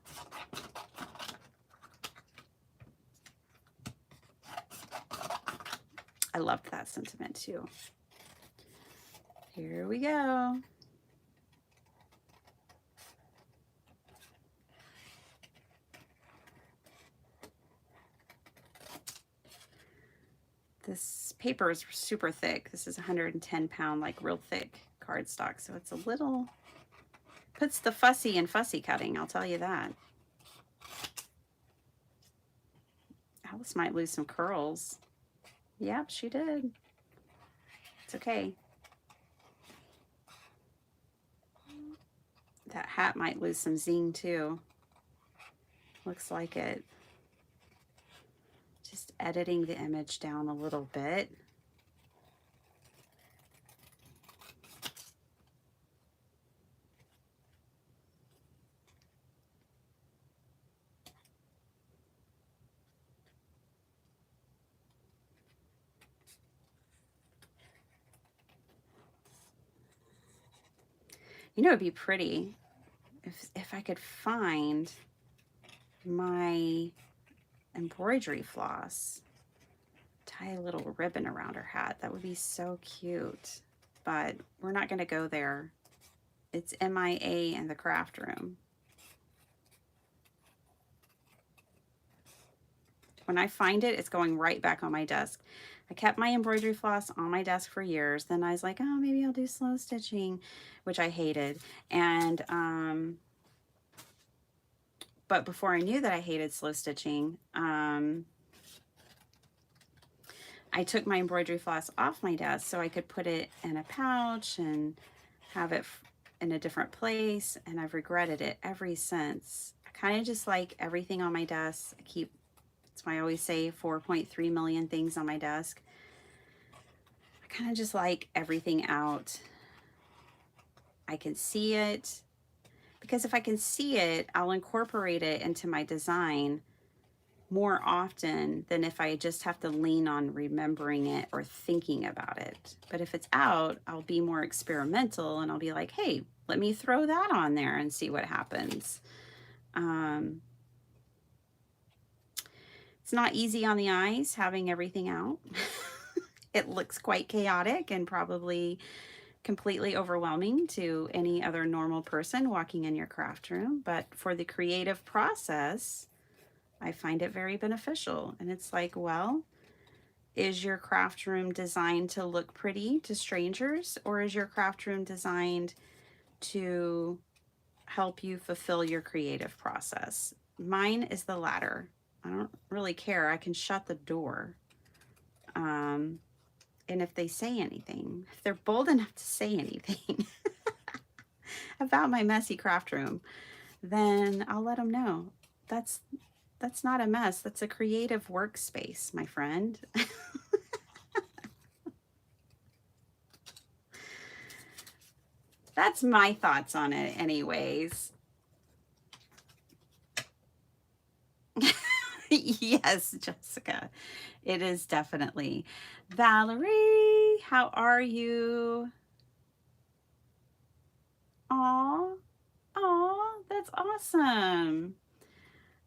I loved that sentiment too. Here we go. This paper is super thick. This is 110 pound, like real thick cardstock. So it's a little, puts the fussy in fussy cutting, I'll tell you that. Alice might lose some curls. Yep, she did. It's okay. That hat might lose some zing too. Looks like it. Just editing the image down a little bit. You know, it'd be pretty if I could find my embroidery floss, tie a little ribbon around her hat. That would be so cute, but we're not going to go there. It's MIA in the craft room. When I find it, it's going right back on my desk. I kept my embroidery floss on my desk for years. Then I was like, oh, maybe I'll do slow stitching, which I hated. And, but before I knew that I hated slow stitching, I took my embroidery floss off my desk so I could put it in a pouch and have it in a different place. And I've regretted it ever since. I kind of just like everything on my desk. That's why I always say 4.3 million things on my desk. I kind of just like everything out. I can see it, because if I can see it, I'll incorporate it into my design more often than if I just have to lean on remembering it or thinking about it. But if it's out, I'll be more experimental and I'll be like, hey, let me throw that on there and see what happens. It's not easy on the eyes having everything out. It looks quite chaotic and probably completely overwhelming to any other normal person walking in your craft room. But for the creative process, I find it very beneficial. And it's like, well, is your craft room designed to look pretty to strangers, or is your craft room designed to help you fulfill your creative process? Mine is the latter. I don't really care. I can shut the door. And if they say anything, if they're bold enough to say anything about my messy craft room, then I'll let them know. That's not a mess. That's a creative workspace, my friend. That's my thoughts on it anyways. Yes, Jessica, it is definitely. Valerie, how are you? Aw, aw, that's awesome.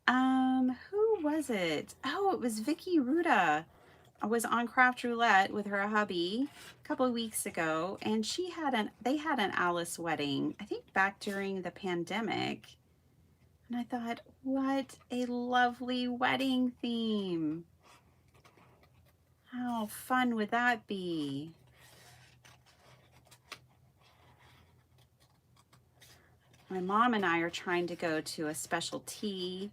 Who was it? Oh, it was Vicky Ruda. I was on Craft Roulette with her hubby a couple of weeks ago, and they had an Alice wedding, I think back during the pandemic. And I thought, what a lovely wedding theme. How fun would that be? My mom and I are trying to go to a special tea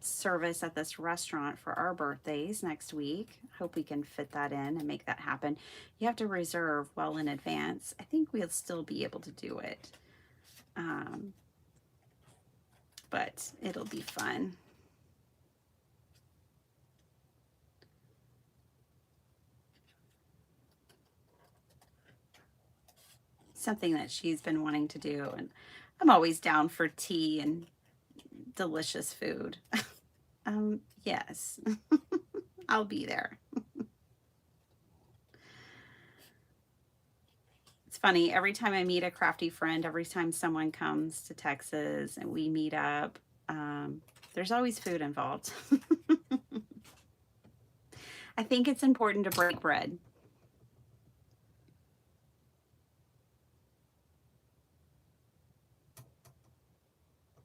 service at this restaurant for our birthdays next week. Hope we can fit that in and make that happen. You have to reserve well in advance. I think we'll still be able to do it, but it'll be fun. Something that she's been wanting to do, and I'm always down for tea and delicious food. Yes, I'll be there. It's funny, every time I meet a crafty friend, every time someone comes to Texas and we meet up, there's always food involved. I think it's important to break bread.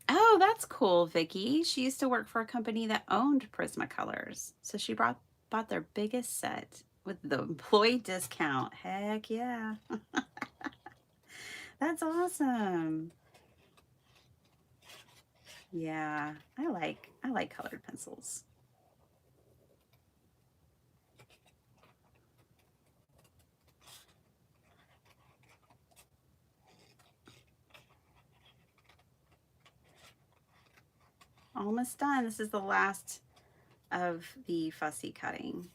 Oh, that's cool, Vicky. She used to work for a company that owned Prismacolors. So she bought their biggest set with the employee discount. Heck yeah. That's awesome. Yeah, I like colored pencils. Almost done. This is the last of the fussy cutting.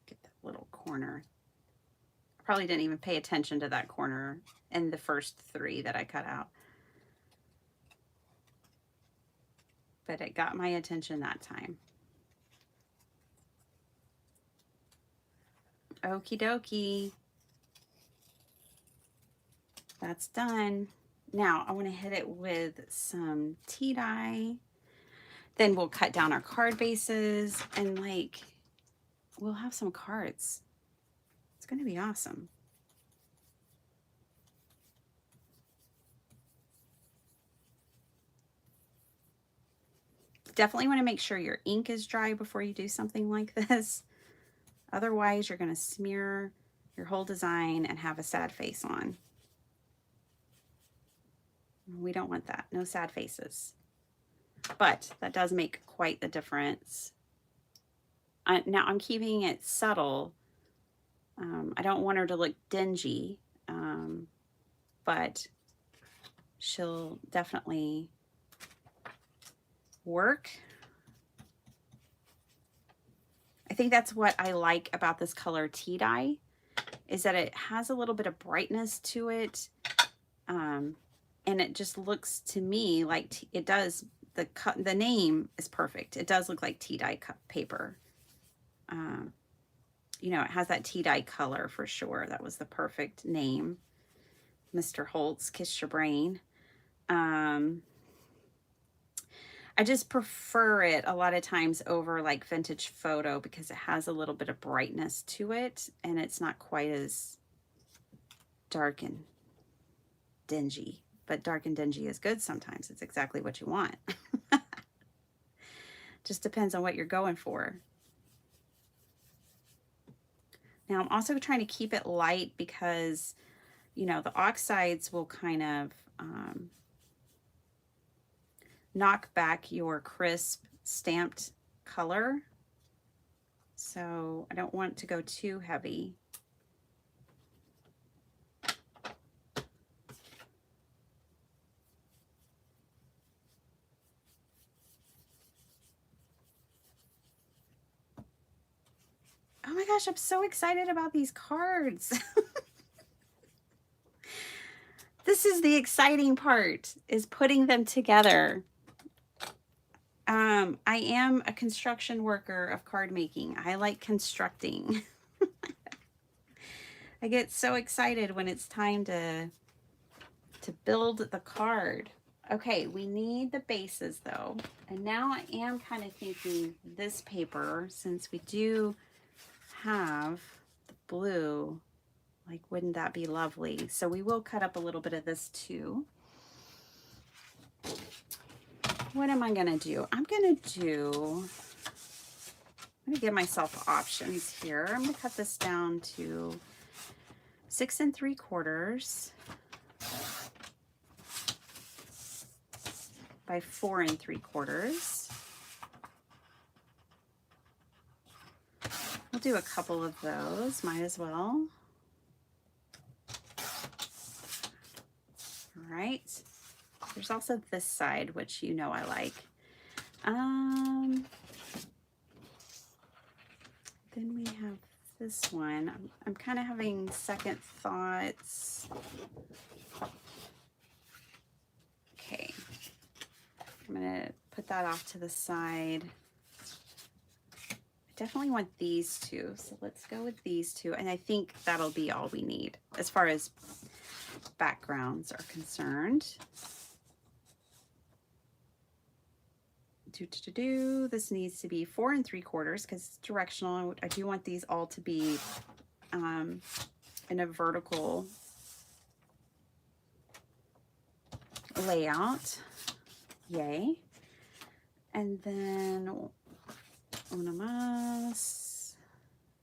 Get that little corner. I probably didn't even pay attention to that corner in the first 3 that I cut out. But it got my attention that time. Okie dokie. That's done. Now I want to hit it with some tea dye. Then we'll cut down our card bases and like we'll have some cards. It's going to be awesome. Definitely want to make sure your ink is dry before you do something like this. Otherwise, you're going to smear your whole design and have a sad face on. We don't want that. No sad faces. But that does make quite the difference. Now I'm keeping it subtle. I don't want her to look dingy, but she'll definitely work. I think that's what I like about this color tea dye, is that it has a little bit of brightness to it. And it just looks to me like it does. The name is perfect. It does look like tea dye paper. You know, it has that tea dye color for sure. That was the perfect name. Mr. Holtz, kiss your brain. I just prefer it a lot of times over like vintage photo because it has a little bit of brightness to it and it's not quite as dark and dingy. But dark and dingy is good sometimes. It's exactly what you want. Just depends on what you're going for. Now I'm also trying to keep it light because, you know, the oxides will kind of knock back your crisp stamped color. So I don't want to go too heavy. Oh my gosh, I'm so excited about these cards. This is the exciting part, is putting them together. I am a construction worker of card making. I like constructing. I get so excited when it's time to build the card. Okay, we need the bases though. And now I am kind of thinking this paper, since we do have the blue, like, wouldn't that be lovely? So we will cut up a little bit of this too. What am I gonna do? I'm gonna give myself options here. I'm gonna cut this down to 6 3/4 by 4 3/4. We'll do a couple of those, might as well. All right. There's also this side, which you know I like. Then we have this one. I'm kind of having second thoughts. Okay. I'm gonna put that off to the side. I definitely want these two, so let's go with these two. And I think that'll be all we need as far as backgrounds are concerned. This needs to be 4 3/4 because it's directional. I do want these all to be in a vertical layout. Yay. And then una más,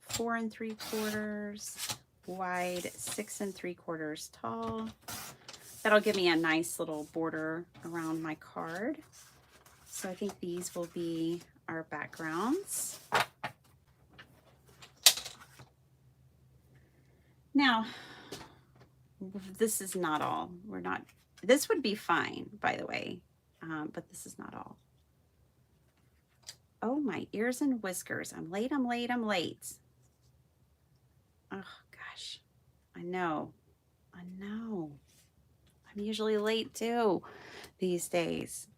4 3/4 wide, 6 3/4 tall. That'll give me a nice little border around my card. So I think these will be our backgrounds. Now, this is not all. This would be fine, by the way, but this is not all. Oh, my ears and whiskers. I'm late. Oh, gosh. I know. I'm usually late, too, these days.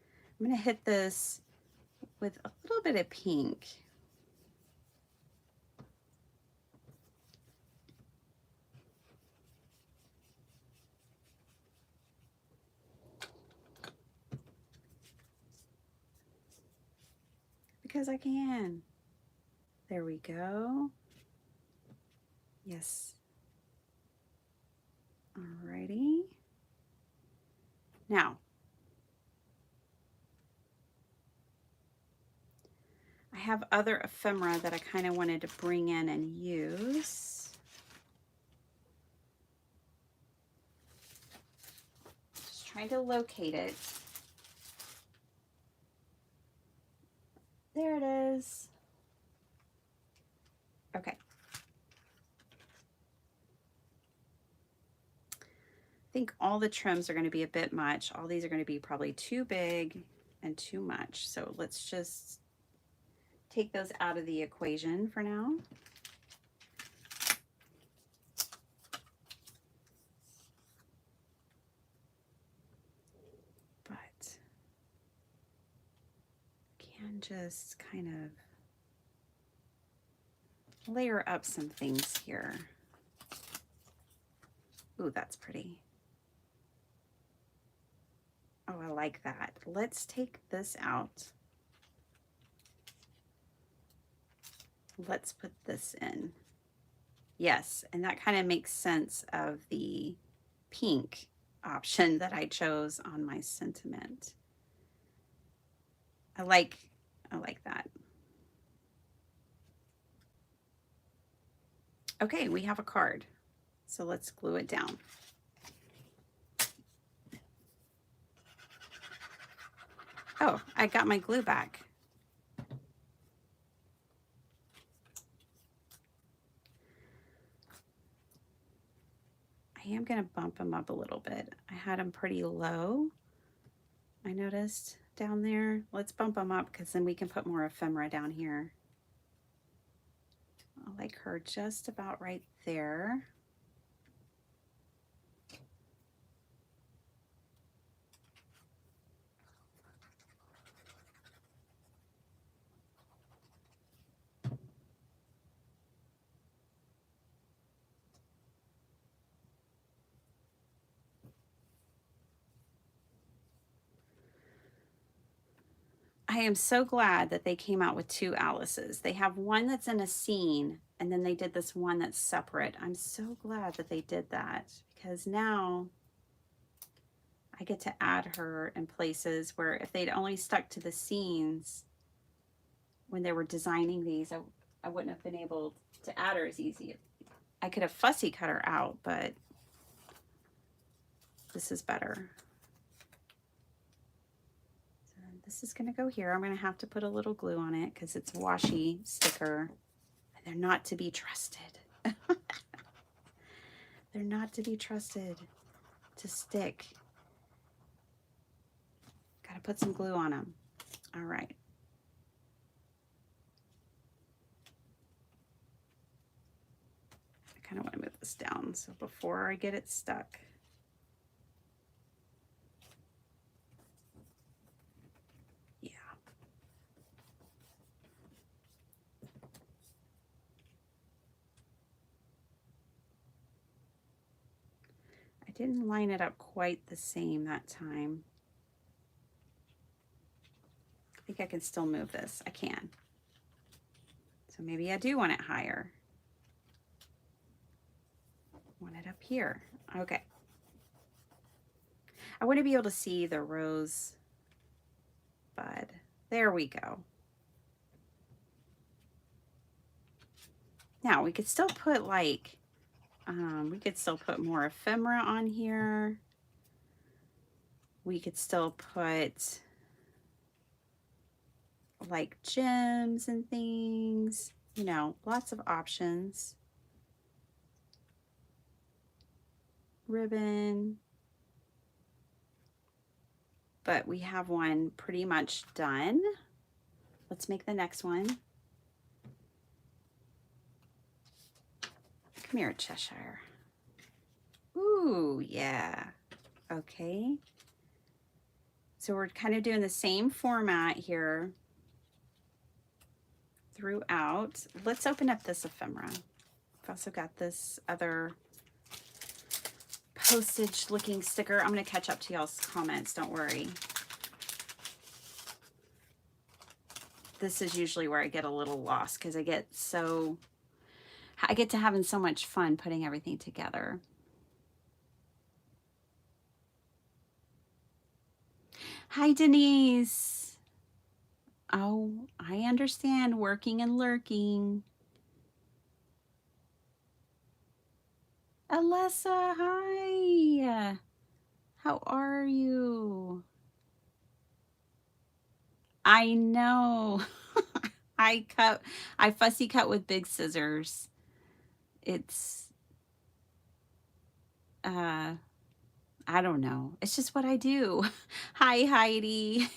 I'm going to hit this with a little bit of pink. Because I can. There we go. Yes. Alrighty. Now, I have other ephemera that I kind of wanted to bring in and use. Just trying to locate it. There it is. Okay. I think all the trims are going to be a bit much. All these are going to be probably too big and too much. So let's just take those out of the equation for now. But can just kind of layer up some things here. Ooh, that's pretty. Oh, I like that. Let's take this out. Let's put this in. Yes, and that kind of makes sense of the pink option that I chose on my sentiment. I like that. Okay, we have a card. So let's glue it down. Oh, I got my glue back. I am going to bump them up a little bit. I had them pretty low, I noticed down there. Let's bump them up because then we can put more ephemera down here. I like her just about right there. I am so glad that they came out with two Alices. They have one that's in a scene, and then they did this one that's separate. I'm so glad that they did that, because now I get to add her in places where if they'd only stuck to the scenes when they were designing these, I wouldn't have been able to add her as easy. I could have fussy cut her out, but this is better. So this is going to go here. I'm going to have to put a little glue on it because it's washi sticker. And they're not to be trusted. They're not to be trusted to stick. Got to put some glue on them. All right. I kind of want to move this down so before I get it stuck. Yeah. I didn't line it up quite the same that time. I think I can still move this. I can. So maybe I do want it higher. Want it up here. Okay. I want to be able to see the rose bud. There we go. Now we could still put like, we could still put more ephemera on here. We could still put like gems and things, you know, lots of options. Ribbon. But we have one pretty much done. Let's make the next one. Come here, Cheshire. Ooh, yeah. Okay. So we're kind of doing the same format here throughout. Let's open up this ephemera. I've also got this other postage looking sticker. I'm going to catch up to y'all's comments. Don't worry. This is usually where I get a little lost because I get to having so much fun putting everything together. Hi, Denise. Oh, I understand working and lurking. Alessa, hi. How are you? I know. I fussy cut with big scissors. It's, I don't know. It's just what I do. Hi, Heidi.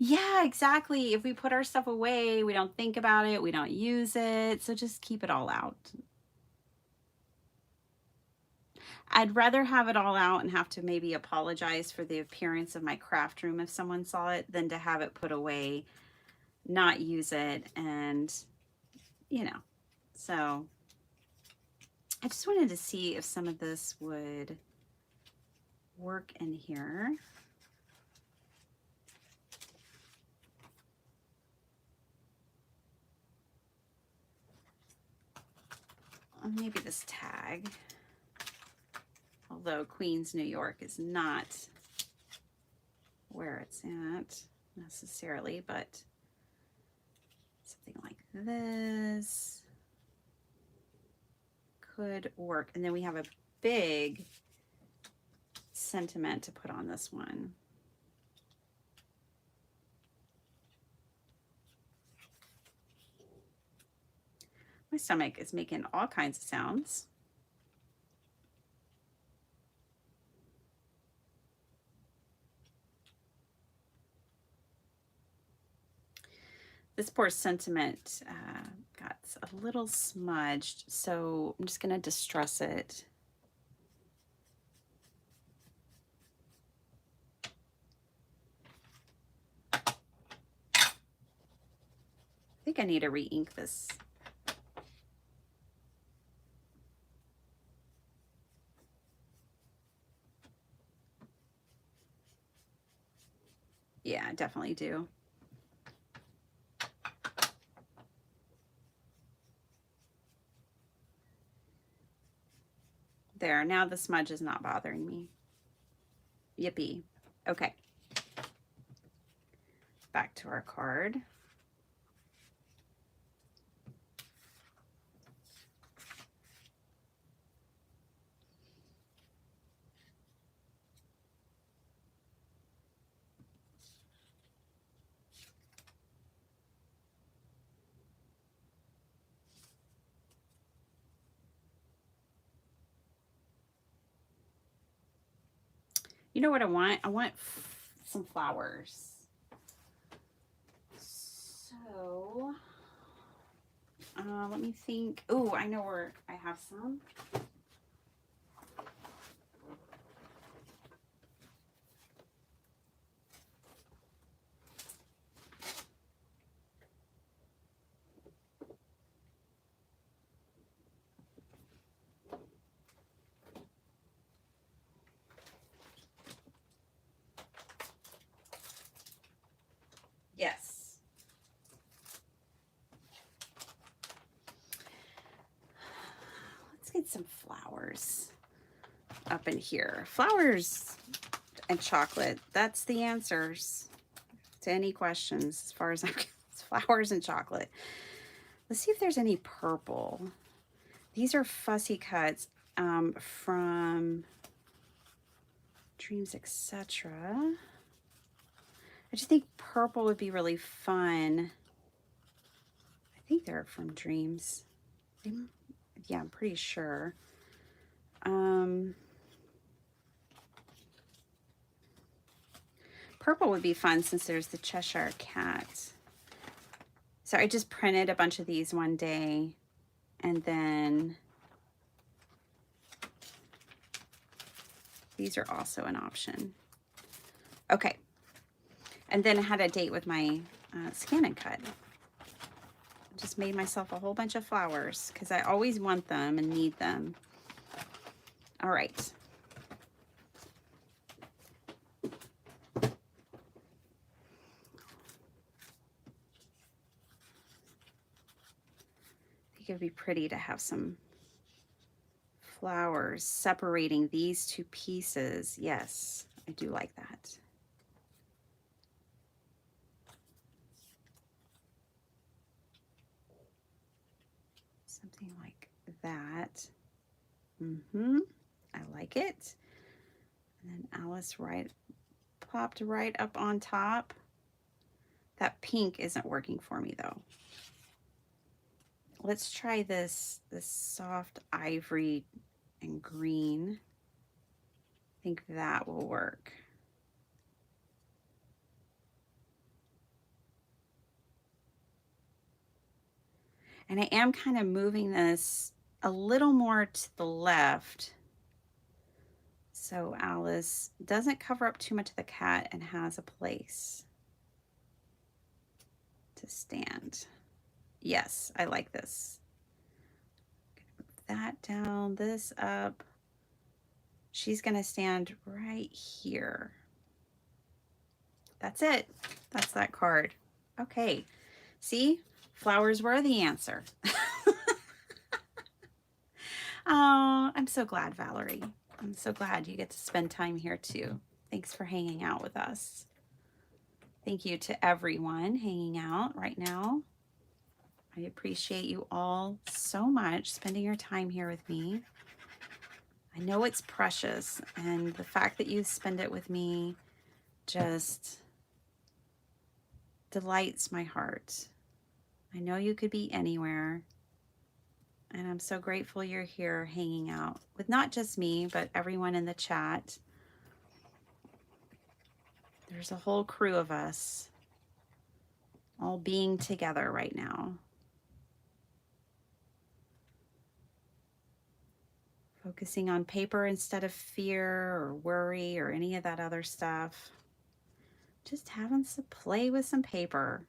Yeah, exactly. If we put our stuff away, we don't think about it, we don't use it. So just keep it all out. I'd rather have it all out and have to maybe apologize for the appearance of my craft room if someone saw it than to have it put away, not use it, and, you know. So I just wanted to see if some of this would work in here. Maybe this tag, although Queens, New York is not where it's at necessarily, but something like this could work. And then we have a big sentiment to put on this one. My stomach is making all kinds of sounds. This poor sentiment got a little smudged, so I'm just going to distress it. I think I need to re-ink this. Yeah, I definitely do. There, now the smudge is not bothering me. Yippee. Okay. Back to our card. You know what I want? I want some flowers. So, let me think. Oh, I know where I have some. Yes. Let's get some flowers up in here. Flowers and chocolate. That's the answers to any questions as far as I'm concerned. Flowers and chocolate. Let's see if there's any purple. These are fussy cuts from Dreams, etc. I just think purple would be really fun. I think they're from Dreams. Yeah, I'm pretty sure. Purple would be fun since there's the Cheshire Cat. So I just printed a bunch of these one day, and then these are also an option. Okay. And then I had a date with my Scan and Cut. Just made myself a whole bunch of flowers because I always want them and need them. All right. I think it would be pretty to have some flowers separating these two pieces. Yes, I do like that. Something like that. I like it. And then Alice popped right up on top. That pink isn't working for me though. Let's try this soft ivory and green. I think that will work. And I am kind of moving this a little more to the left, so Alice doesn't cover up too much of the cat and has a place to stand. Yes, I like this. Move that down, this up. She's gonna stand right here. That's it. That's that card. Okay, see? Flowers were the answer. Oh, I'm so glad, Valerie. I'm so glad you get to spend time here too. Thanks for hanging out with us. Thank you to everyone hanging out right now. I appreciate you all so much spending your time here with me. I know it's precious, and the fact that you spend it with me just delights my heart. I know you could be anywhere, and I'm so grateful you're here hanging out with not just me, but everyone in the chat. There's a whole crew of us all being together right now. Focusing on paper instead of fear or worry or any of that other stuff. Just having to play with some paper.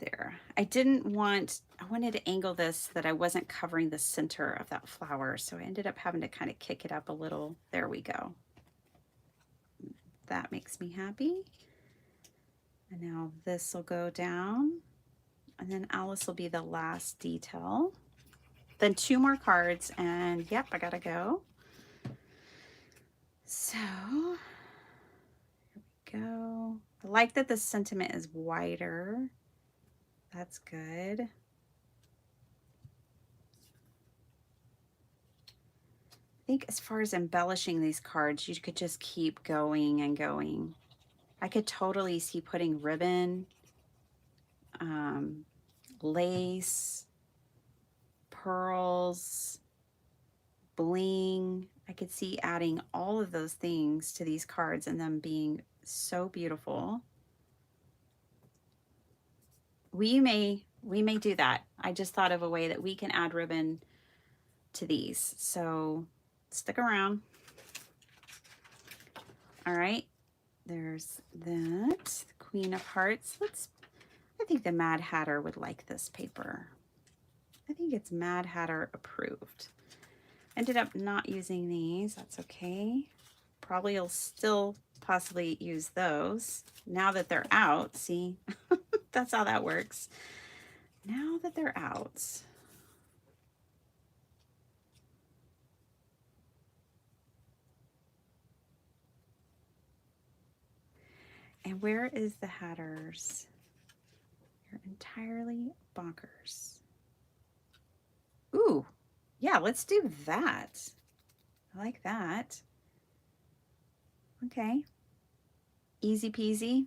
There. I wanted to angle this so that I wasn't covering the center of that flower. So I ended up having to kind of kick it up a little. There we go. That makes me happy. And now this will go down. And then Alice will be the last detail. Then 2 more cards and yep, I gotta go. So here we go. I like that the sentiment is wider. That's good. I think as far as embellishing these cards, you could just keep going and going. I could totally see putting ribbon, lace, pearls, bling. I could see adding all of those things to these cards and them being so beautiful. We may do that. I just thought of a way that we can add ribbon to these. So stick around. All right, there's that. Queen of Hearts. I think the Mad Hatter would like this paper. I think it's Mad Hatter approved. Ended up not using these. That's okay. Probably will still possibly use those now that they're out. See, that's how that works. Now that they're out. And where is the Hatters? You're entirely bonkers. Ooh, yeah, let's do that. I like that. Okay. Easy peasy.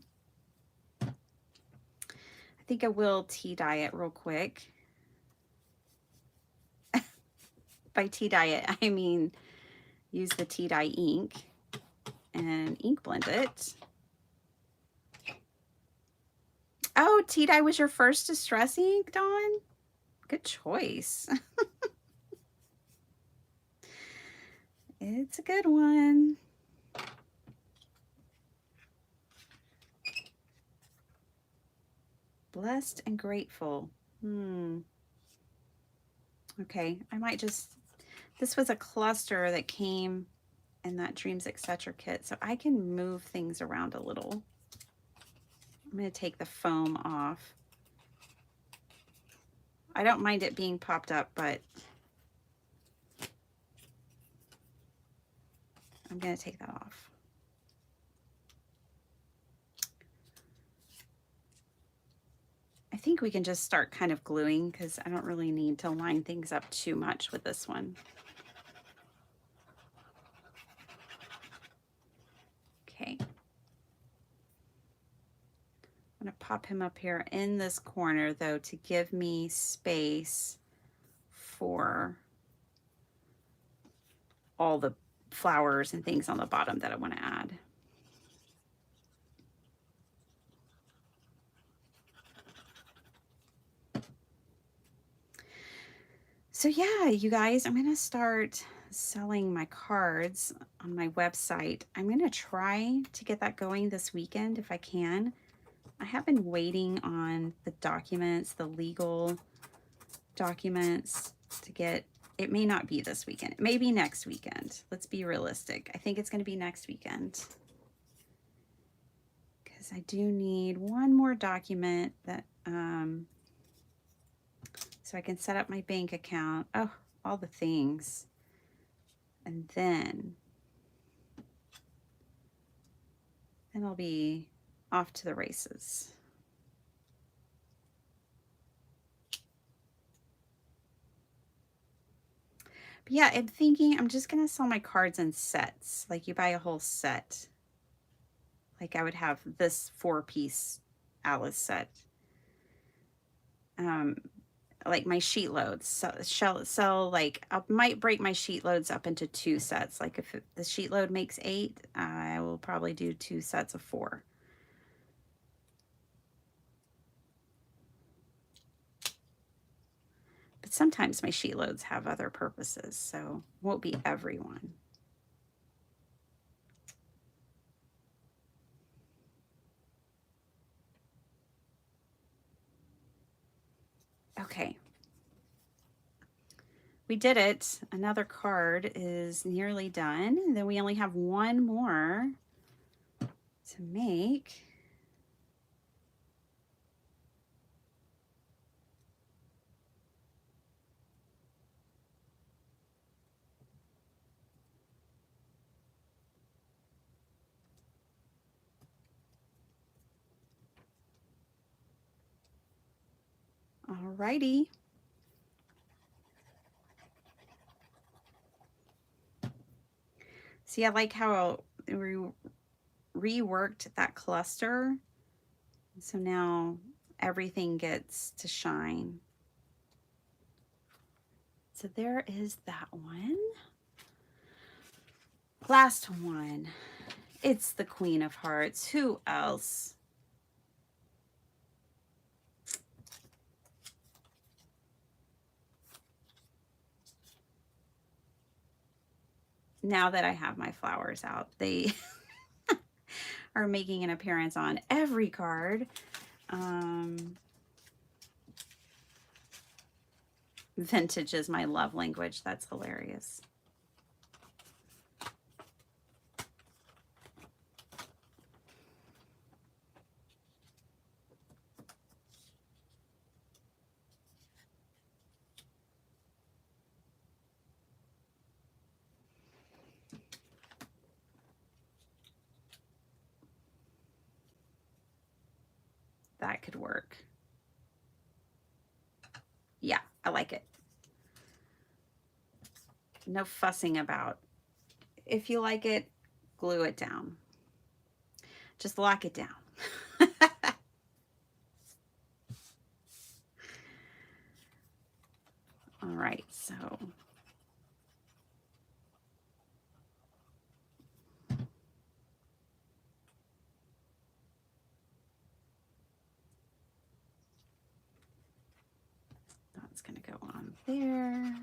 I think I will tea dye it real quick. By tea dye it, I mean use the tea dye ink and ink blend it. Oh, tea dye was your first distress ink, Dawn? Good choice. It's a good one. Blessed and grateful. Okay, I might just, this was a cluster that came in that Dreams Etc. kit, so I can move things around a little. I'm going to take the foam off. I don't mind it being popped up, but I'm going to take that off. I think we can just start kind of gluing because I don't really need to line things up too much with this one. Okay. I'm going to pop him up here in this corner, though, to give me space for all the flowers and things on the bottom that I want to add. So yeah, you guys, I'm going to start selling my cards on my website. I'm going to try to get that going this weekend if I can. I have been waiting on the documents, the legal documents to get, it may not be this weekend. It may be next weekend. Let's be realistic. I think it's going to be next weekend. Because I do need one more document that, so I can set up my bank account. Oh, all the things. And then I'll be off to the races. But yeah, I'm thinking I'm just going to sell my cards in sets. Like you buy a whole set. Like I would have this 4-piece Alice set. Like my sheet loads. So like I might break my sheet loads up into 2 sets. Like if the sheet load makes 8, I will probably do 2 sets of 4. But sometimes my sheet loads have other purposes, so won't be everyone. Okay. We did it. Another card is nearly done. And then we only have one more to make. Alrighty. See, I like how we reworked that cluster. So now everything gets to shine. So there is that one. Last one. It's the Queen of Hearts. Who else? Now that I have my flowers out, they are making an appearance on every card. Vintage is my love language. That's hilarious. That could work. Yeah, I like it. No fussing about. If you like it, glue it down. Just lock it down. All right, so that's going to go on there.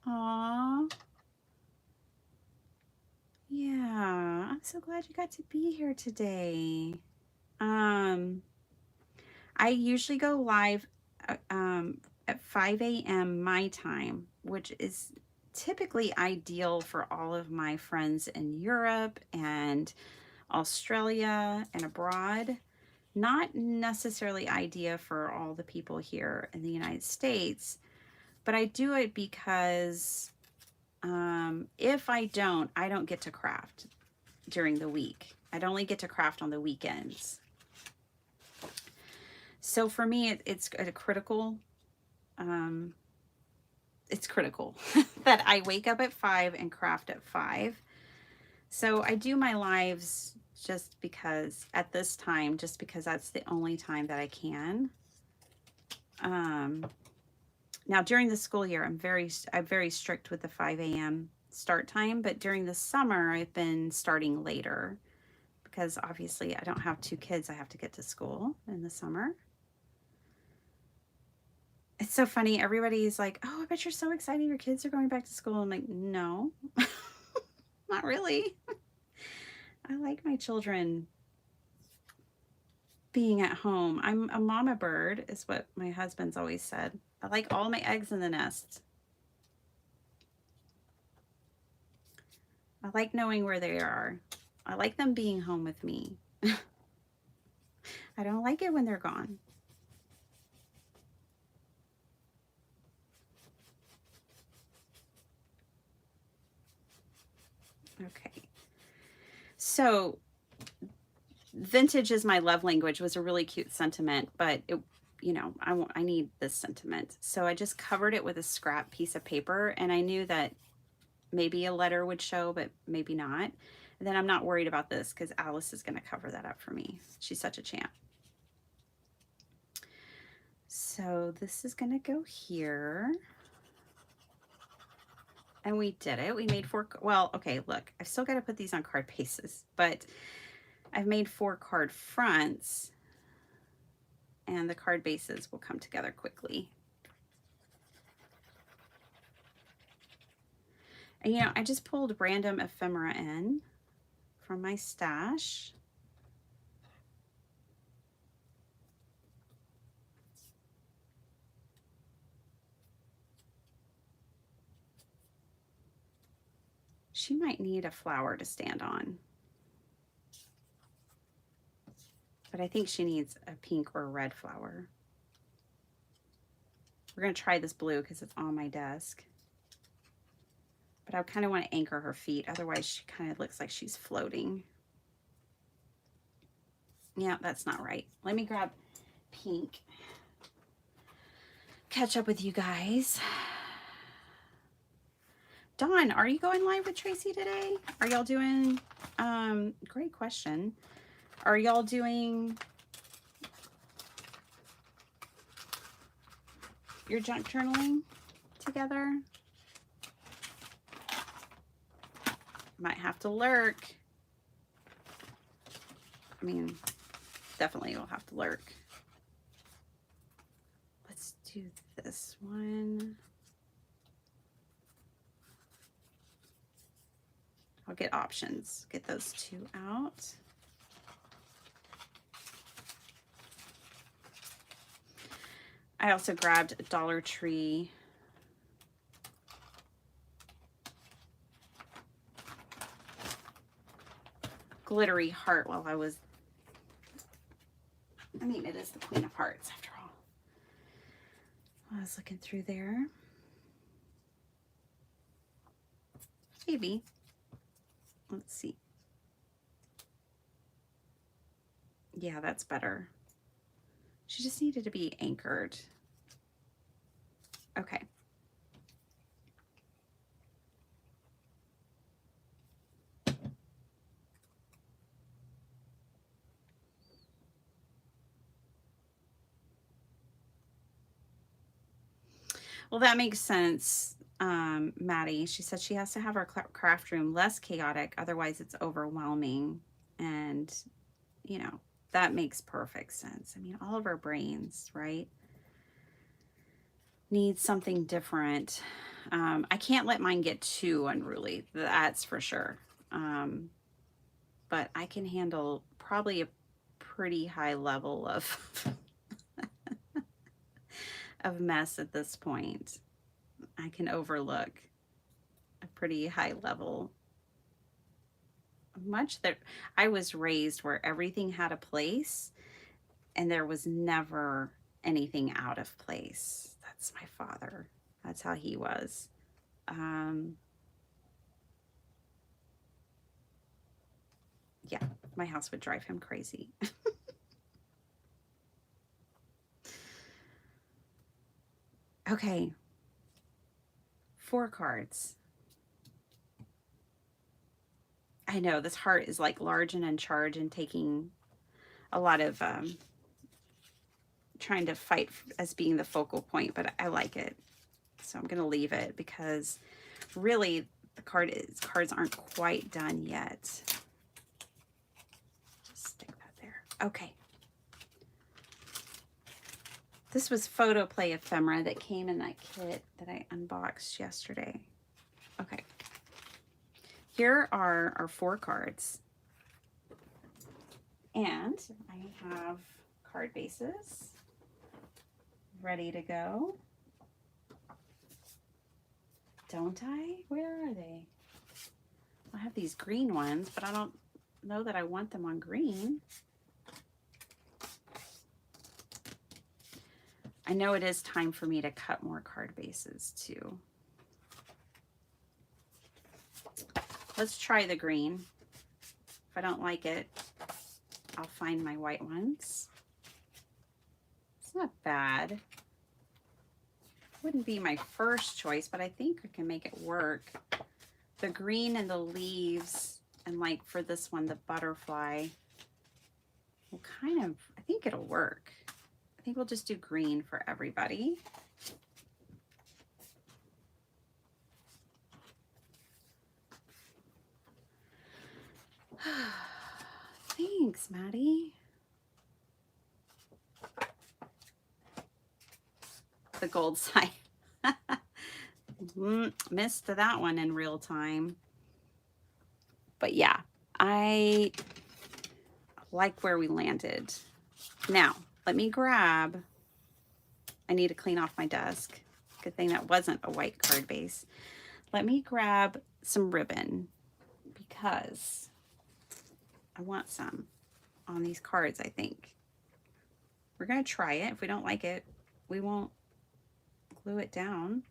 Aww. Yeah, I'm so glad you got to be here today. I usually go live at 5 a.m. my time, which is typically ideal for all of my friends in Europe and Australia and abroad. Not necessarily ideal for all the people here in the United States, but I do it because if I don't get to craft during the week. I'd only get to craft on the weekends. So for me, it's a critical, it's critical that I wake up at 5 and craft at 5. So I do my lives just because at this time, just because that's the only time that I can. Now during the school year, I'm very strict with the 5 a.m. start time, but during the summer, I've been starting later because obviously I don't have 2 kids I have to get to school in the summer. It's so funny. Everybody's like, oh, I bet you're so excited your kids are going back to school. I'm like, no, not really. I like my children being at home. I'm a mama bird, is what my husband's always said. I like all my eggs in the nest. I like knowing where they are. I like them being home with me. I don't like it when they're gone. Okay. So vintage is my love language was a really cute sentiment, but it, you know, I need this sentiment. So I just covered it with a scrap piece of paper, and I knew that maybe a letter would show, but maybe not. And then I'm not worried about this because Alice is going to cover that up for me. She's such a champ. So this is going to go here. And we did it. We made 4, well, okay, look, I've still got to put these on card bases, but I've made 4 card fronts, and the card bases will come together quickly. And you know, I just pulled random ephemera in from my stash. She might need a flower to stand on. But I think she needs a pink or a red flower. We're going to try this blue because it's on my desk. But I kind of want to anchor her feet. Otherwise, she kind of looks like she's floating. Yeah, that's not right. Let me grab pink. Catch up with you guys. Dawn, are you going live with Tracy today? Are y'all doing, great question. Are y'all doing your junk journaling together? Might have to lurk. I mean, definitely will have to lurk. Let's do this one. I'll get options. Get those two out. I also grabbed a Dollar Tree glittery heart while I was, I mean, it is the Queen of Hearts after all. I was looking through there. Maybe. Let's see. Yeah, that's better. She just needed to be anchored. Okay. Well, that makes sense, Maddie. She said she has to have her craft room less chaotic, otherwise it's overwhelming. And, you know, that makes perfect sense. I mean, all of our brains, right, need something different. I can't let mine get too unruly, that's for sure. But I can handle probably a pretty high level of of mess at this point. I can overlook a pretty high level. Much that I was raised where everything had a place and there was never anything out of place. That's my father. That's how he was. Yeah, my house would drive him crazy. Okay. 4 cards. I know this heart is like large and in charge and taking a lot of trying to fight as being the focal point, but I like it. So I'm going to leave it because really the cards aren't quite done yet. Just stick that there. Okay. This was Photo Play Ephemera that came in that kit that I unboxed yesterday. Okay. Here are our 4 cards. And I have card bases ready to go. Don't I? Where are they? I have these green ones, but I don't know that I want them on green. I know it is time for me to cut more card bases too. Let's try the green. If I don't like it, I'll find my white ones. It's not bad. Wouldn't be my first choice, but I think I can make it work. The green and the leaves, and like for this one, the butterfly, will kind of, I think it'll work. I think we'll just do green for everybody. Thanks, Maddie. The gold side. Missed that one in real time. But yeah, I like where we landed. Now, let me grab, I need to clean off my desk. Good thing that wasn't a white card base. Let me grab some ribbon because I want some on these cards, I think. We're going to try it. If we don't like it, we won't glue it down.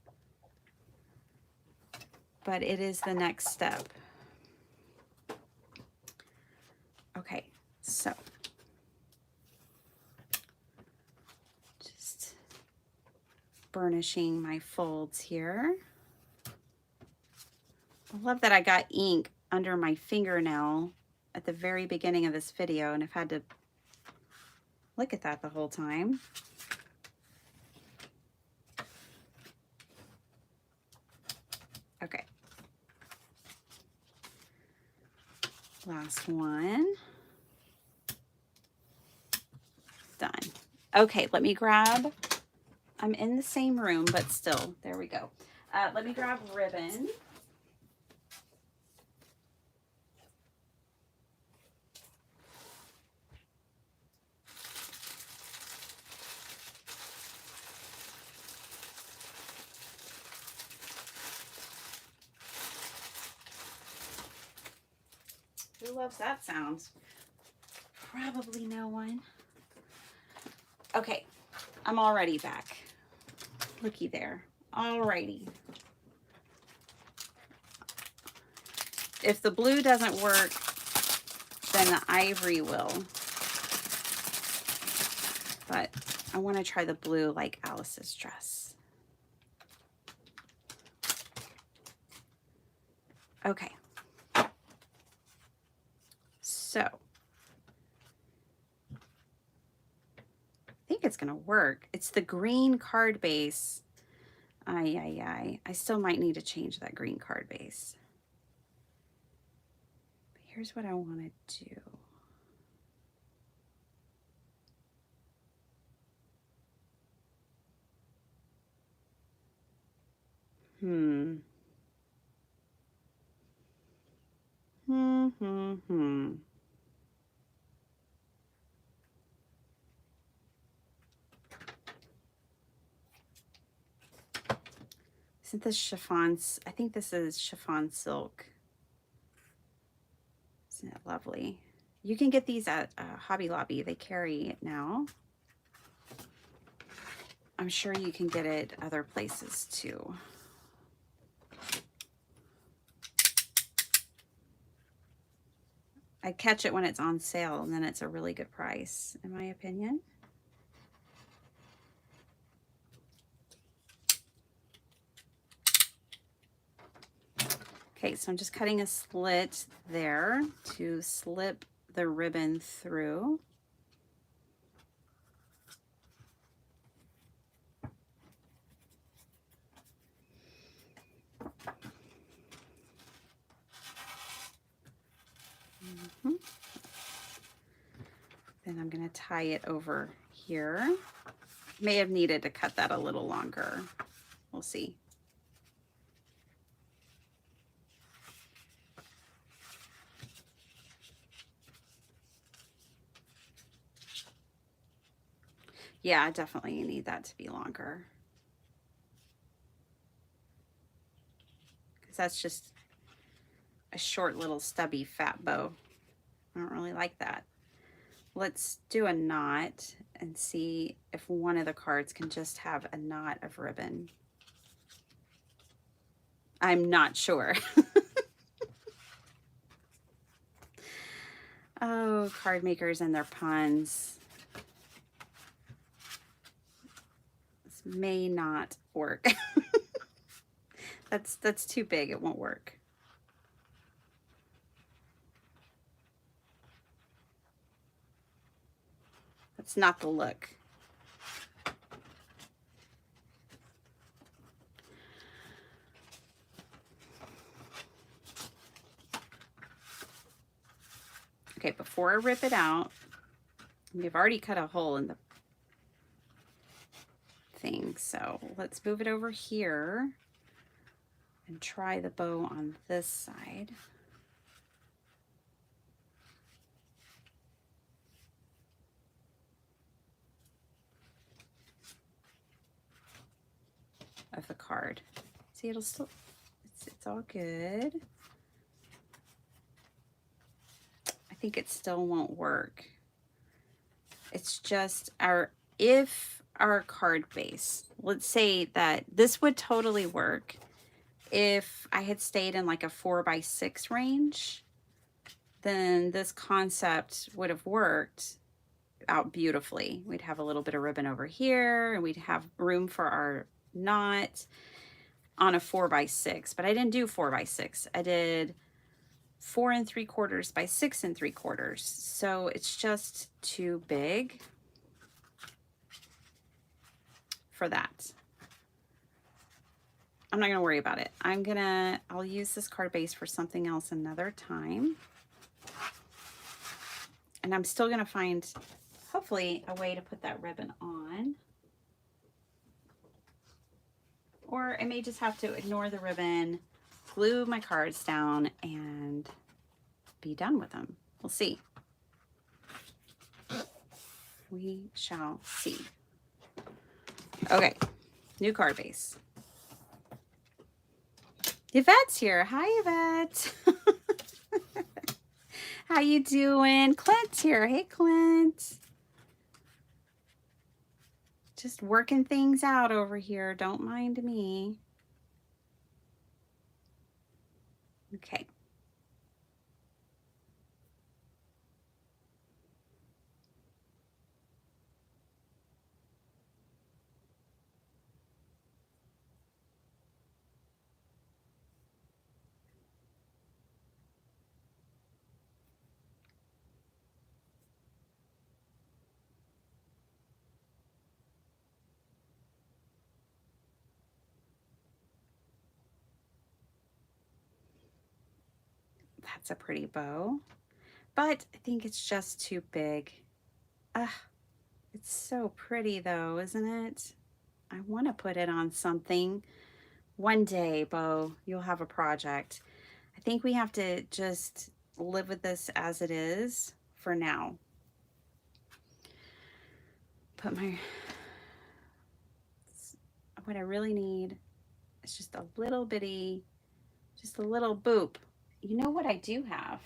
But it is the next step. Okay, so just burnishing my folds here. I love that I got ink under my fingernail at the very beginning of this video, and I've had to look at that the whole time. Okay. Last one. Done. Okay, let me grab, I'm in the same room, but still, there we go. Let me grab ribbon. Who loves that sound? Probably no one. Okay, I'm already back. Looky there. Alrighty. If the blue doesn't work, then the ivory will. But I want to try the blue like Alice's dress. Okay. So, I think it's going to work. It's the green card base. I still might need to change that green card base. But here's what I want to do. Isn't this chiffon? I think this is chiffon silk. Isn't it lovely? You can get these at Hobby Lobby. They carry it now. I'm sure you can get it other places too. I catch it when it's on sale, and then it's a really good price, in my opinion. Okay, so I'm just cutting a slit there to slip the ribbon through. Then I'm going to tie it over here. May have needed to cut that a little longer. We'll see. Yeah, definitely you need that to be longer. Because that's just a short little stubby fat bow. I don't really like that. Let's do a knot and see if one of the cards can just have a knot of ribbon. I'm not sure. Oh, card makers and their puns. This may not work. That's too big. It won't work. That's not the look. Okay, before I rip it out, we've already cut a hole in the thing, so let's move it over here and try the bow on this side. Of the card. See, it's It's all good. I think it still won't work. It's just if our card base, let's say that this would totally work if I had stayed in like a 4x6 range, then this concept would have worked out beautifully. We'd have a little bit of ribbon over here and we'd have room for our knot on a 4x6, but I didn't do 4x6. I did 4 3/4 by 6 3/4. So it's just too big for that. I'm not going to worry about it. I'll use this card base for something else another time. And I'm still going to find, hopefully, a way to put that ribbon on. Or I may just have to ignore the ribbon, glue my cards down, and be done with them. We'll see. We shall see. Okay, new card base. Yvette's here. Hi, Yvette. How you doing? Clint's here. Hey, Clint. Just working things out over here. Don't mind me. Okay. That's a pretty bow, but I think it's just too big. It's so pretty though, isn't it? I want to put it on something. One day, Bo, you'll have a project. I think we have to just live with this as it is for now. Put what I really need is just a little bitty, just a little boop. You know what I do have?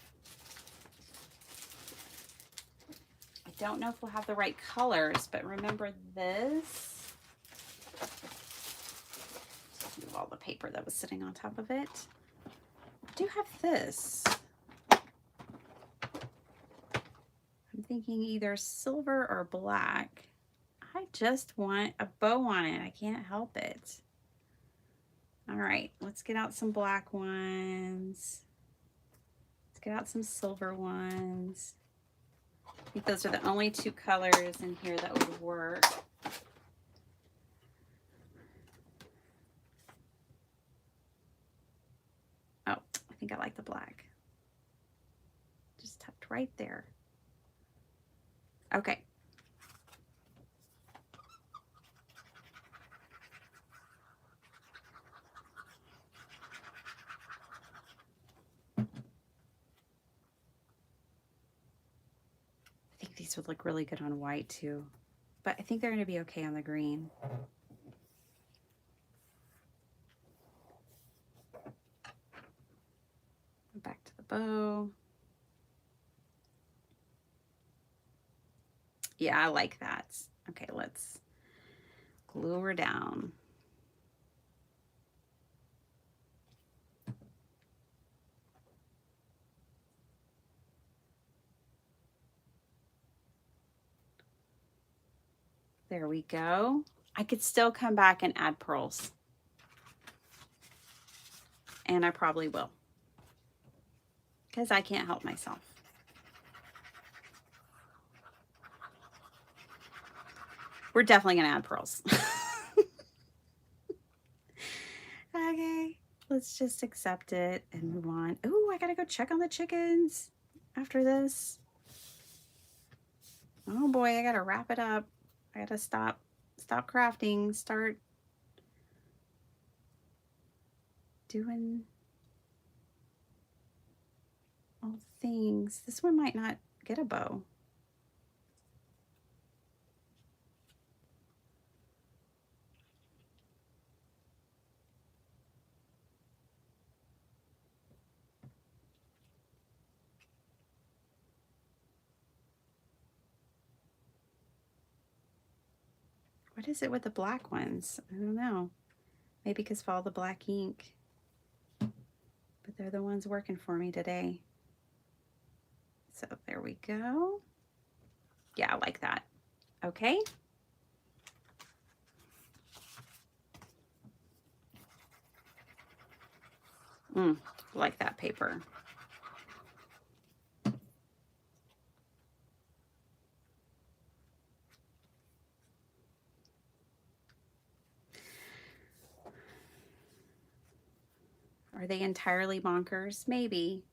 I don't know if we'll have the right colors, but remember this? Move all the paper that was sitting on top of it. I do have this. I'm thinking either silver or black. I just want a bow on it. I can't help it. All right, let's get out some black ones. Let's get out some silver ones. I think those are the only two colors in here that would work. Oh, I think I like the black. Just tucked right there. Okay. I think these would look really good on white too, but I think they're going to be okay on the green. Back to the bow. Yeah, I like that. Okay, let's glue her down. There we go. I could still come back and add pearls. And I probably will, because I can't help myself. We're definitely going to add pearls. Okay, let's just accept it and move on. Ooh, I got to go check on the chickens after this. Oh boy, I got to wrap it up. I got to stop crafting, start doing all the things. This one might not get a bow. What is it with the black ones? I don't know. Maybe because of all the black ink. But they're the ones working for me today. So there we go. Yeah, I like that. Okay. Like that paper. Are they entirely bonkers? Maybe.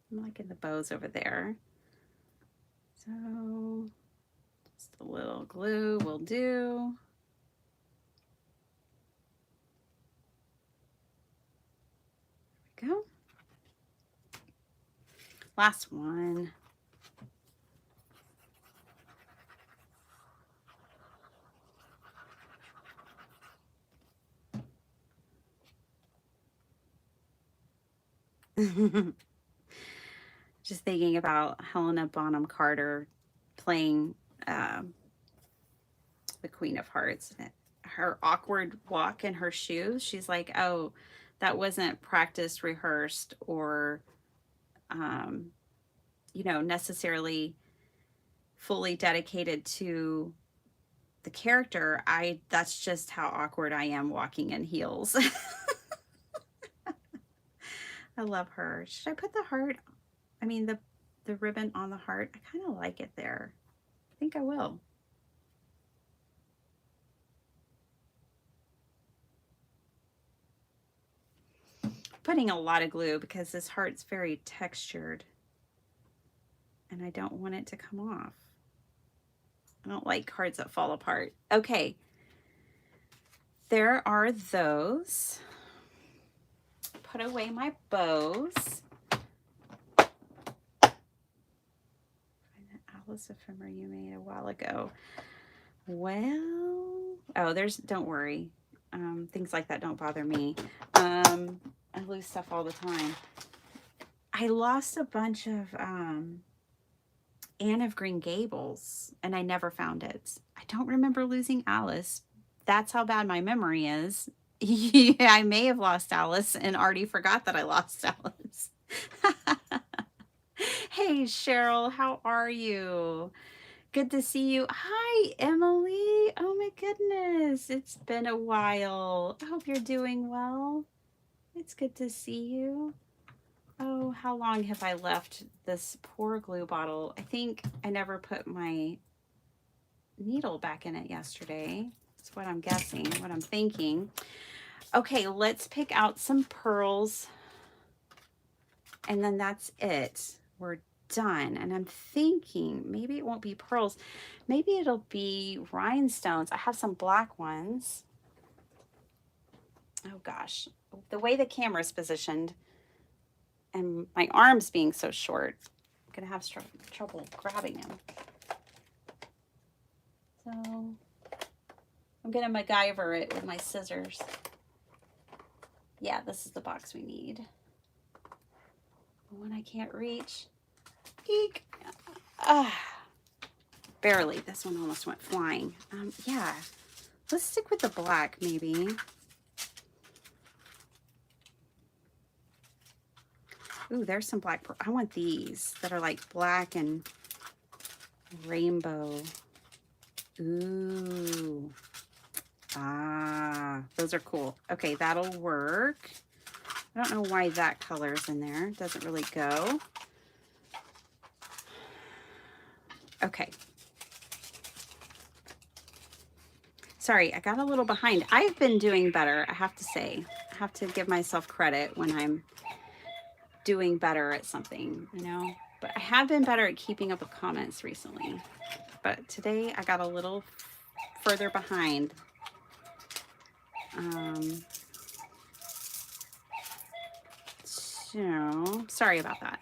I'm liking the bows over there. So just a little glue will do. There we go. Last one. Just thinking about Helena Bonham Carter playing the Queen of Hearts. Her awkward walk in her shoes. She's like, oh, that wasn't practiced, rehearsed, or, you know, necessarily fully dedicated to the character. That's just how awkward I am walking in heels. I love her. Should I put the heart, I mean, the ribbon on the heart? I kind of like it there. I think I will. Putting a lot of glue because this heart's very textured and I don't want it to come off. I don't like cards that fall apart. Okay, there are those. Put away my bows. Find that Alice ephemera you made a while ago. Well, oh, don't worry. Things like that don't bother me. I lose stuff all the time. I lost a bunch of Anne of Green Gables and I never found it. I don't remember losing Alice. That's how bad my memory is. Yeah, I may have lost Alice and already forgot that I lost Alice. Hey, Cheryl, how are you? Good to see you. Hi, Emily. Oh my goodness. It's been a while. I hope you're doing well. It's good to see you. Oh, how long have I left this poor glue bottle? I think I never put my needle back in it yesterday. That's what I'm guessing, what I'm thinking. Okay, let's pick out some pearls. And then that's it. We're done. And I'm thinking maybe it won't be pearls. Maybe it'll be rhinestones. I have some black ones. Oh gosh, the way the camera is positioned and my arms being so short, I'm gonna have trouble grabbing them. So I'm gonna MacGyver it with my scissors. Yeah, this is the box we need. The one I can't reach. Eek. Barely. This one almost went flying. Yeah, let's stick with the black maybe. Ooh, there's some black. I want these that are like black and rainbow. Ooh. Ah, those are cool. Okay, that'll work. I don't know why that color's in there. It doesn't really go. Okay. Sorry, I got a little behind. I've been doing better, I have to say. I have to give myself credit when I'm doing better at something, you know? But I have been better at keeping up with comments recently. But today I got a little further behind. So, sorry about that.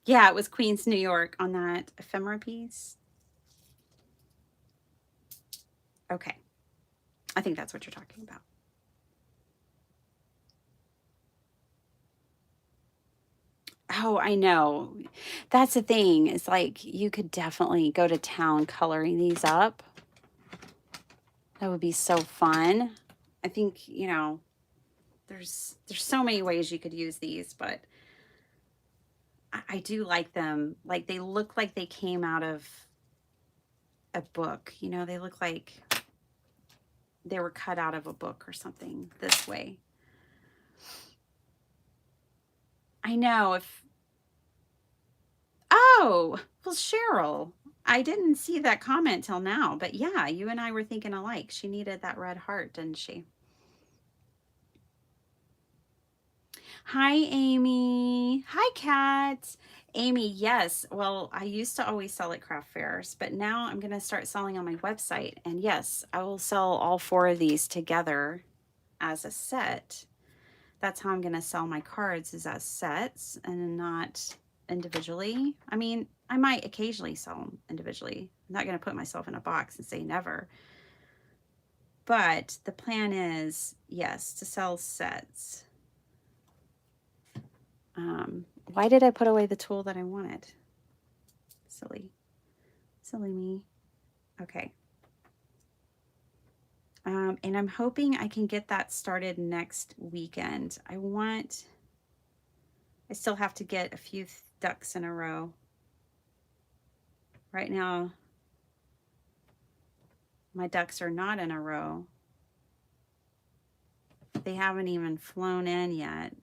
Yeah, it was Queens, New York on that ephemera piece. Okay. I think that's what you're talking about. Oh, I know. That's the thing. It's like you could definitely go to town coloring these up. That would be so fun. I think, you know, there's so many ways you could use these, but I do like them. Like they look like they came out of a book. You know, they look like they were cut out of a book or something this way. I know if Oh, well, Cheryl, I didn't see that comment till now, but yeah, you and I were thinking alike. She needed that red heart, didn't she? Hi, Amy. Hi, Kat. Amy, yes. Well, I used to always sell at craft fairs, but now I'm going to start selling on my website. And yes, I will sell all four of these together as a set. That's how I'm going to sell my cards, is as sets and not individually. I mean, I might occasionally sell them individually. I'm not going to put myself in a box and say never. But the plan is, yes, to sell sets. Why did I put away the tool that I wanted? Silly. Silly me. Okay. And I'm hoping I can get that started next weekend. I still have to get a few ducks in a row. Right now, my ducks are not in a row. They haven't even flown in yet.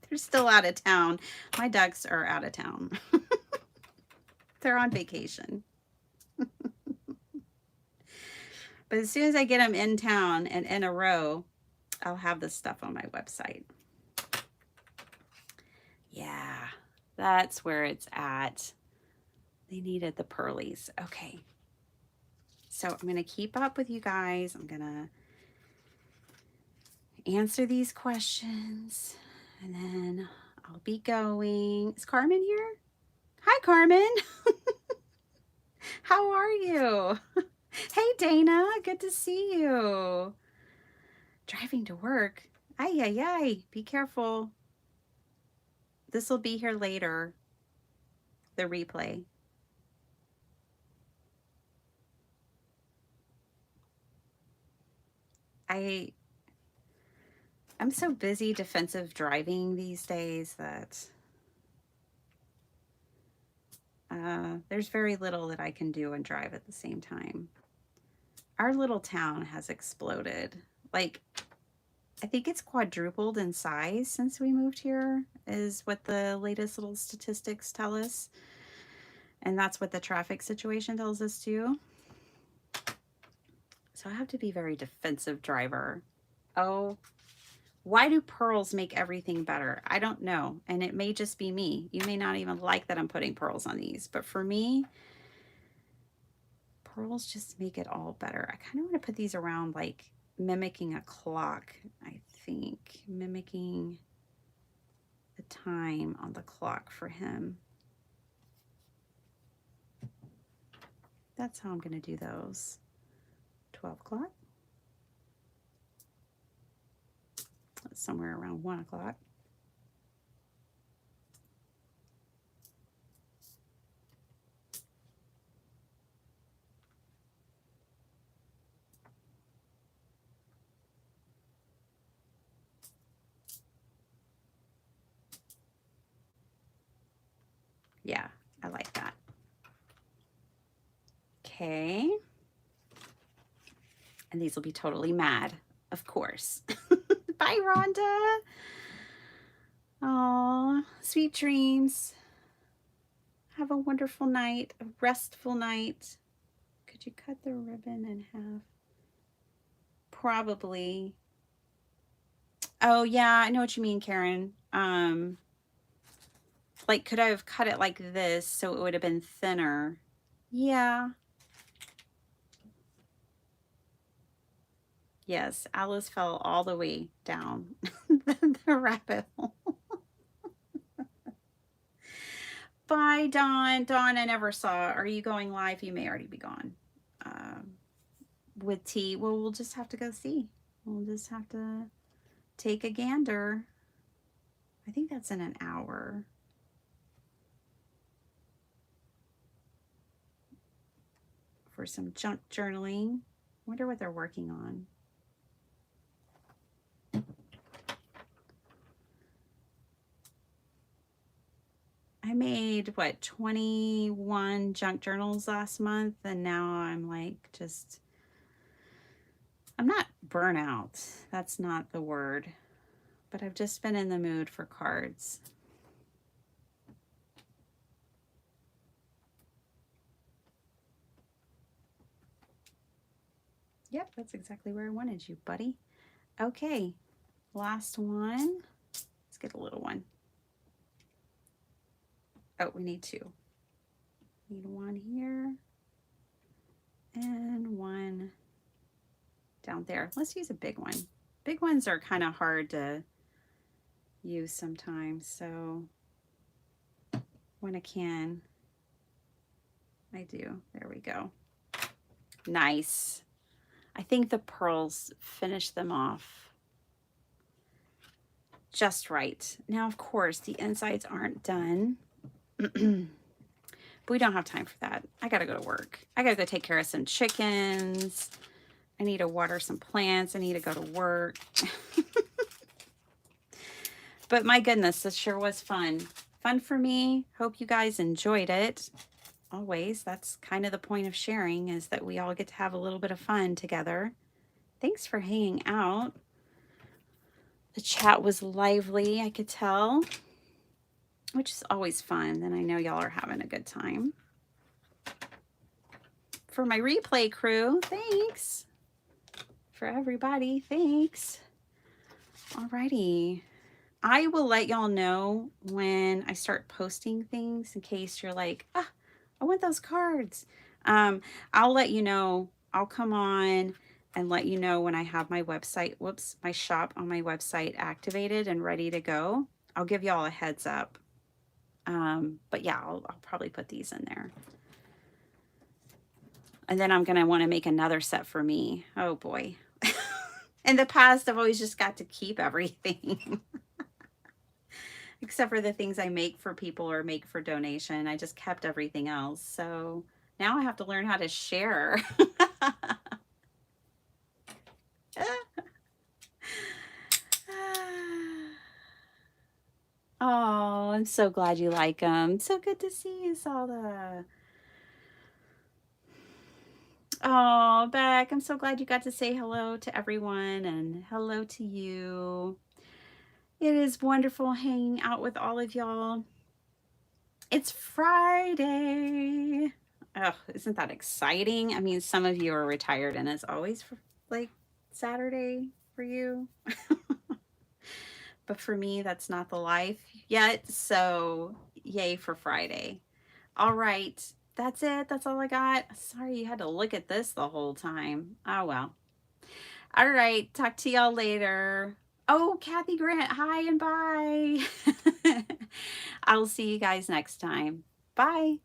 They're still out of town. My ducks are out of town. They're on vacation. But as soon as I get them in town and in a row, I'll have this stuff on my website. Yeah, that's where it's at. They needed the pearlies. Okay. So I'm going to keep up with you guys. I'm going to answer these questions and then I'll be going. Is Carmen here? Hi, Carmen. How are you? Hey, Dana. Good to see you. Driving to work. Ay, ay, ay. Be careful. This will be here later. The replay. I'm so busy defensive driving these days that there's very little that I can do and drive at the same time. Our little town has exploded. Like, I think it's quadrupled in size since we moved here, is what the latest little statistics tell us. And that's what the traffic situation tells us too. So I have to be very defensive driver. Oh, why do pearls make everything better? I don't know. And it may just be me. You may not even like that I'm putting pearls on these. But for me, pearls just make it all better. I kind of want to put these around like mimicking a clock, I think. Mimicking the time on the clock for him. That's how I'm going to do those. 12 o'clock. Somewhere around 1 o'clock. Yeah, I like that. Okay. And these will be totally mad, of course. Bye, Rhonda. Aw, sweet dreams. Have a wonderful night, a restful night. Could you cut the ribbon in half? Probably. Oh, yeah, I know what you mean, Karen. Like, could I have cut it like this so it would have been thinner? Yeah. Yes, Alice fell all the way down the rabbit hole. Bye, Dawn. Dawn, I never saw. Are you going live? You may already be gone. with tea. Well, we'll just have to go see. We'll just have to take a gander. I think that's in an hour. For some junk journaling. Wonder what they're working on. I made, what, 21 junk journals last month, and now I'm like just, I'm not burnout. That's not the word. But I've just been in the mood for cards. Yep, that's exactly where I wanted you, buddy. Okay, last one. Let's get a little one. Oh, we need two. Need one here and one down there. Let's use a big one. Big ones are kind of hard to use sometimes, so when I can, I do. There we go. Nice. I think the pearls finish them off just right. Now, of course, the insides aren't done. But we don't have time for that. I gotta go to work. I gotta go take care of some chickens. I need to water some plants. I need to go to work. But my goodness, this sure was fun. Fun for me. Hope you guys enjoyed it. Always, that's kind of the point of sharing, is that we all get to have a little bit of fun together. Thanks for hanging out. The chat was lively, I could tell, which is always fun. Then I know y'all are having a good time. For my replay crew, thanks. For everybody, thanks. Alrighty. I will let y'all know when I start posting things in case you're like, ah, I want those cards. I'll let you know. I'll come on and let you know when I have my website, my shop on my website activated and ready to go. I'll give y'all a heads up. But yeah, I'll probably put these in there. And then I'm going to want to make another set for me. Oh boy. In the past, I've always just got to keep everything. Except for the things I make for people or make for donation. I just kept everything else. So now I have to learn how to share. Oh, I'm so glad you like them. So good to see you, Salda. Oh, Beck, I'm so glad you got to say hello to everyone and hello to you. It is wonderful hanging out with all of y'all. It's Friday. Oh, isn't that exciting? I mean, some of you are retired and it's always like Saturday for you. But for me, that's not the life yet. So yay for Friday. All right. That's it. That's all I got. Sorry you had to look at this the whole time. Oh, well. All right. Talk to y'all later. Oh, Kathy Grant. Hi and bye. I'll see you guys next time. Bye.